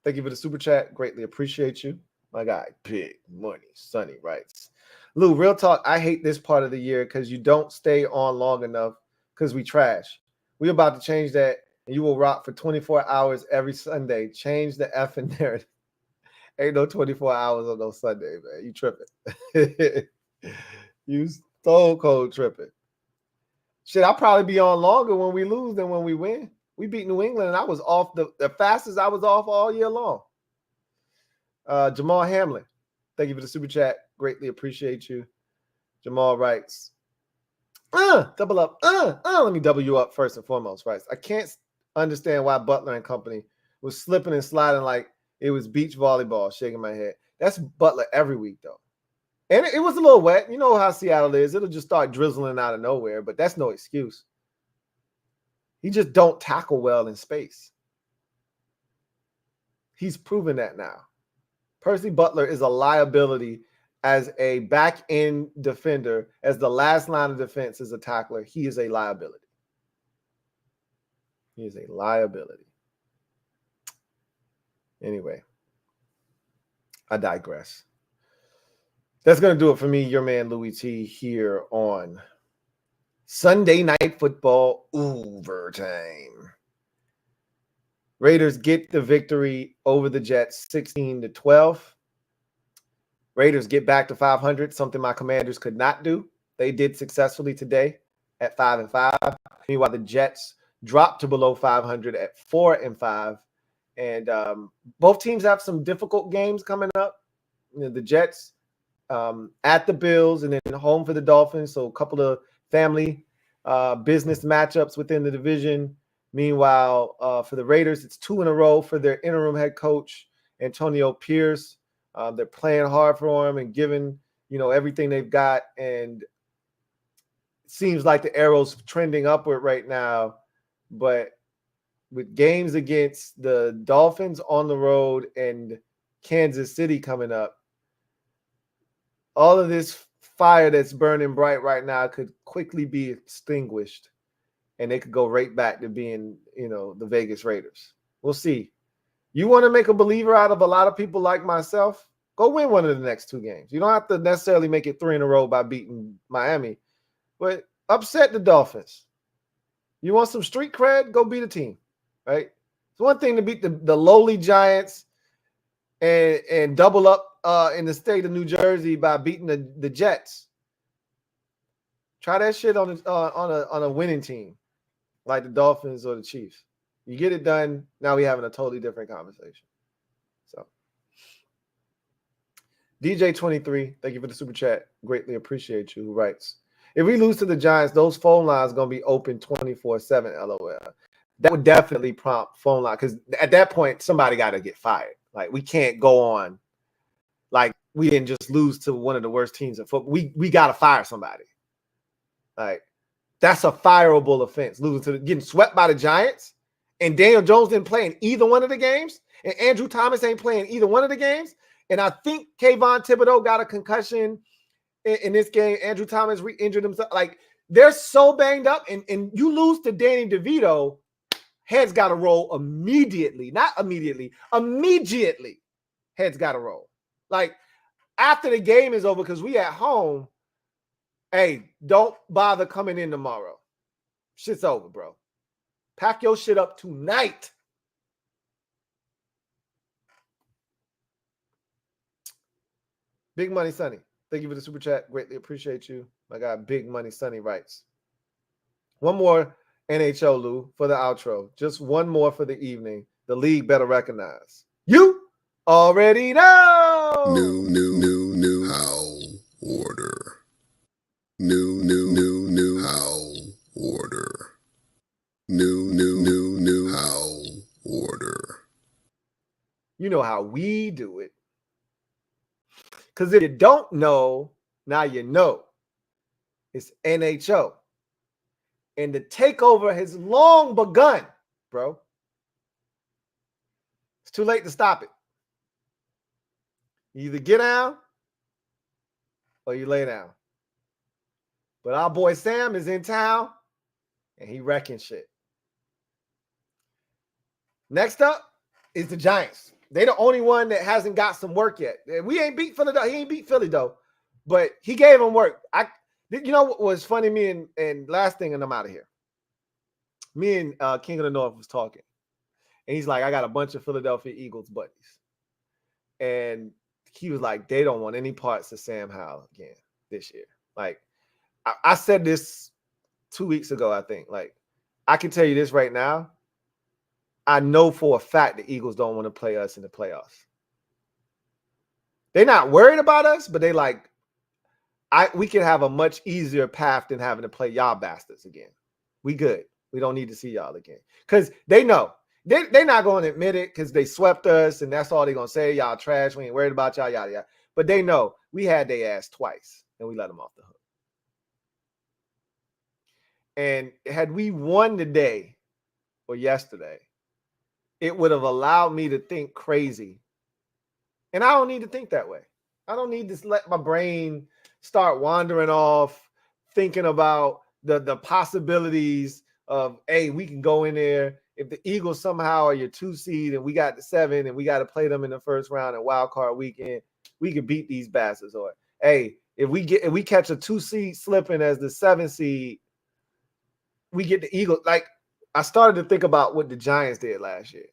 thank you for the super chat. Greatly appreciate you. My guy, Big Money Sonny writes, Lou, real talk, I hate this part of the year because you don't stay on long enough because we trash. We about to change that, and you will rock for 24 hours every Sunday. Change the effing narrative. Ain't no 24 hours on no Sunday, man. You tripping. You stone cold tripping. Shit, I'll probably be on longer when we lose than when we win. We beat New England, and I was off the fastest I was off all year long. Jamal Hamlin, thank you for the super chat. Greatly appreciate you. Jamal writes, double up. Let me double you up first and foremost, right? I can't understand why Butler and company was slipping and sliding like it was beach volleyball, shaking my head. That's Butler every week, though. And it was a little wet. You know how Seattle is. It'll just start drizzling out of nowhere, but that's no excuse. He just don't tackle well in space. He's proven that now. Percy Butler is a liability as a back-end defender, as the last line of defense as a tackler. He is a liability. He is a liability. Anyway, I digress. That's going to do it for me, your man Louie T, here on Sunday Night Football Overtime. Raiders get the victory over the Jets 16-12. Raiders get back to 500, something my Commanders could not do. They did successfully today at 5-5. Meanwhile, the Jets dropped to below 500 at 4-5. And both teams have some difficult games coming up. You know, the Jets at the Bills and then home for the Dolphins. So a couple of family business matchups within the division. Meanwhile, for the Raiders, it's 2 in a row for their interim head coach, Antonio Pierce. They're playing hard for him and giving, everything they've got. And it seems like the arrow's trending upward right now. But with games against the Dolphins on the road and Kansas City coming up, all of this fire that's burning bright right now could quickly be extinguished, and they could go right back to being, the Vegas Raiders. We'll see. You want to make a believer out of a lot of people like myself? Go win one of the next 2 games. You don't have to necessarily make it 3 in a row by beating Miami, but upset the Dolphins. You want some street cred? Go beat a team, right? It's one thing to beat the lowly Giants and double up in the state of New Jersey by beating the Jets. Try that shit on a winning team like the Dolphins or the Chiefs. You get it done, now we're having a totally different conversation. So DJ23, thank you for the super chat. Greatly appreciate you. Who writes, if we lose to the Giants, those phone lines going to be open 24/7, LOL. That would definitely prompt phone line because at that point, somebody got to get fired. Like, we can't go on like we didn't just lose to one of the worst teams in football. We got to fire somebody. Like, that's a fireable offense. Getting swept by the Giants, and Daniel Jones didn't play in either one of the games, and Andrew Thomas ain't playing either one of the games. And I think Kayvon Thibodeau got a concussion in this game. Andrew Thomas re-injured himself. Like, they're so banged up, and you lose to Danny DeVito, heads got to roll immediately. Not immediately. Immediately, heads got to roll. Like, after the game is over, because we at home, hey, don't bother coming in tomorrow. Shit's over, bro. Pack your shit up tonight. Big Money Sonny, thank you for the super chat. Greatly appreciate you. My guy, Big Money Sonny writes, one more NHL, Lou, for the outro. Just one more for the evening. The league better recognize. You already know. New how order. New how order. New how order. You know how we do it. Because if you don't know, now you know. It's NHL. And the takeover has long begun, bro. It's too late to stop it. You either get down or you lay down. But our boy Sam is in town and he wrecking shit. Next up is the Giants. They're the only one that hasn't got some work yet. We ain't beat Philadelphia. He ain't beat Philly though, but he gave them work. You know what was funny? Me and last thing, and I'm out of here. Me and King of the North was talking, and he's like, I got a bunch of Philadelphia Eagles buddies, and he was like, they don't want any parts of Sam Howell again this year. Like, I said this 2 weeks ago, I think. Like, I can tell you this right now. I know for a fact the Eagles don't want to play us in the playoffs. They're not worried about us, but they like, we can have a much easier path than having to play y'all bastards again. We good. We don't need to see y'all again. Because they know. They're not going to admit it because they swept us, and that's all they're going to say. Y'all trash. We ain't worried about y'all, yada, yada. But they know we had their ass twice, and we let them off the hook. And had we won today or yesterday, it would have allowed me to think crazy. And I don't need to think that way. I don't need to let my brain start wandering off, thinking about the possibilities of, hey, we can go in there. If the Eagles somehow are your 2 seed and we got the 7 and we got to play them in the first round and wild card weekend, we can beat these bastards. Or, hey, if we catch a 2 seed slipping as the 7 seed, we get the Eagles. Like, I started to think about what the Giants did last year.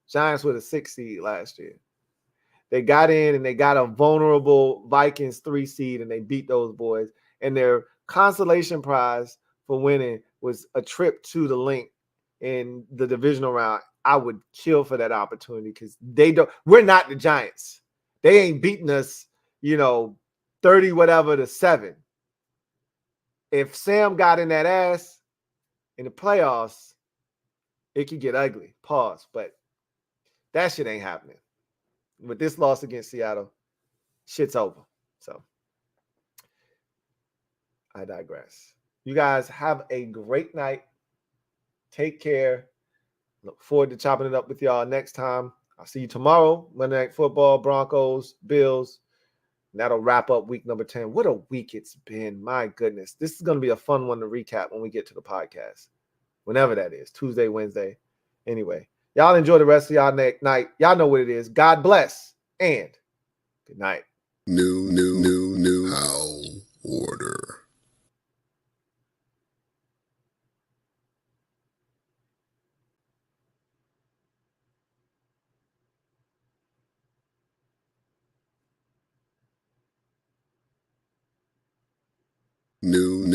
Giants were the 6 seed last year. They got in and they got a vulnerable Vikings 3 seed and they beat those boys. And their consolation prize for winning was a trip to the Link in the divisional round. I would kill for that opportunity because we're not the Giants. They ain't beating us, 30 whatever to 7. If Sam got in that ass in the playoffs, it could get ugly. Pause. But that shit ain't happening. With this loss against Seattle, shit's over. So I digress. You guys have a great night. Take care. Look forward to chopping it up with y'all next time. I'll see you tomorrow. Monday Night Football, Broncos, Bills. And that'll wrap up week number 10. What a week it's been. My goodness. This is going to be a fun one to recap when we get to the podcast. Whenever that is. Tuesday, Wednesday. Anyway. Y'all enjoy the rest of y'all night. Y'all know what it is. God bless and good night. New how order. New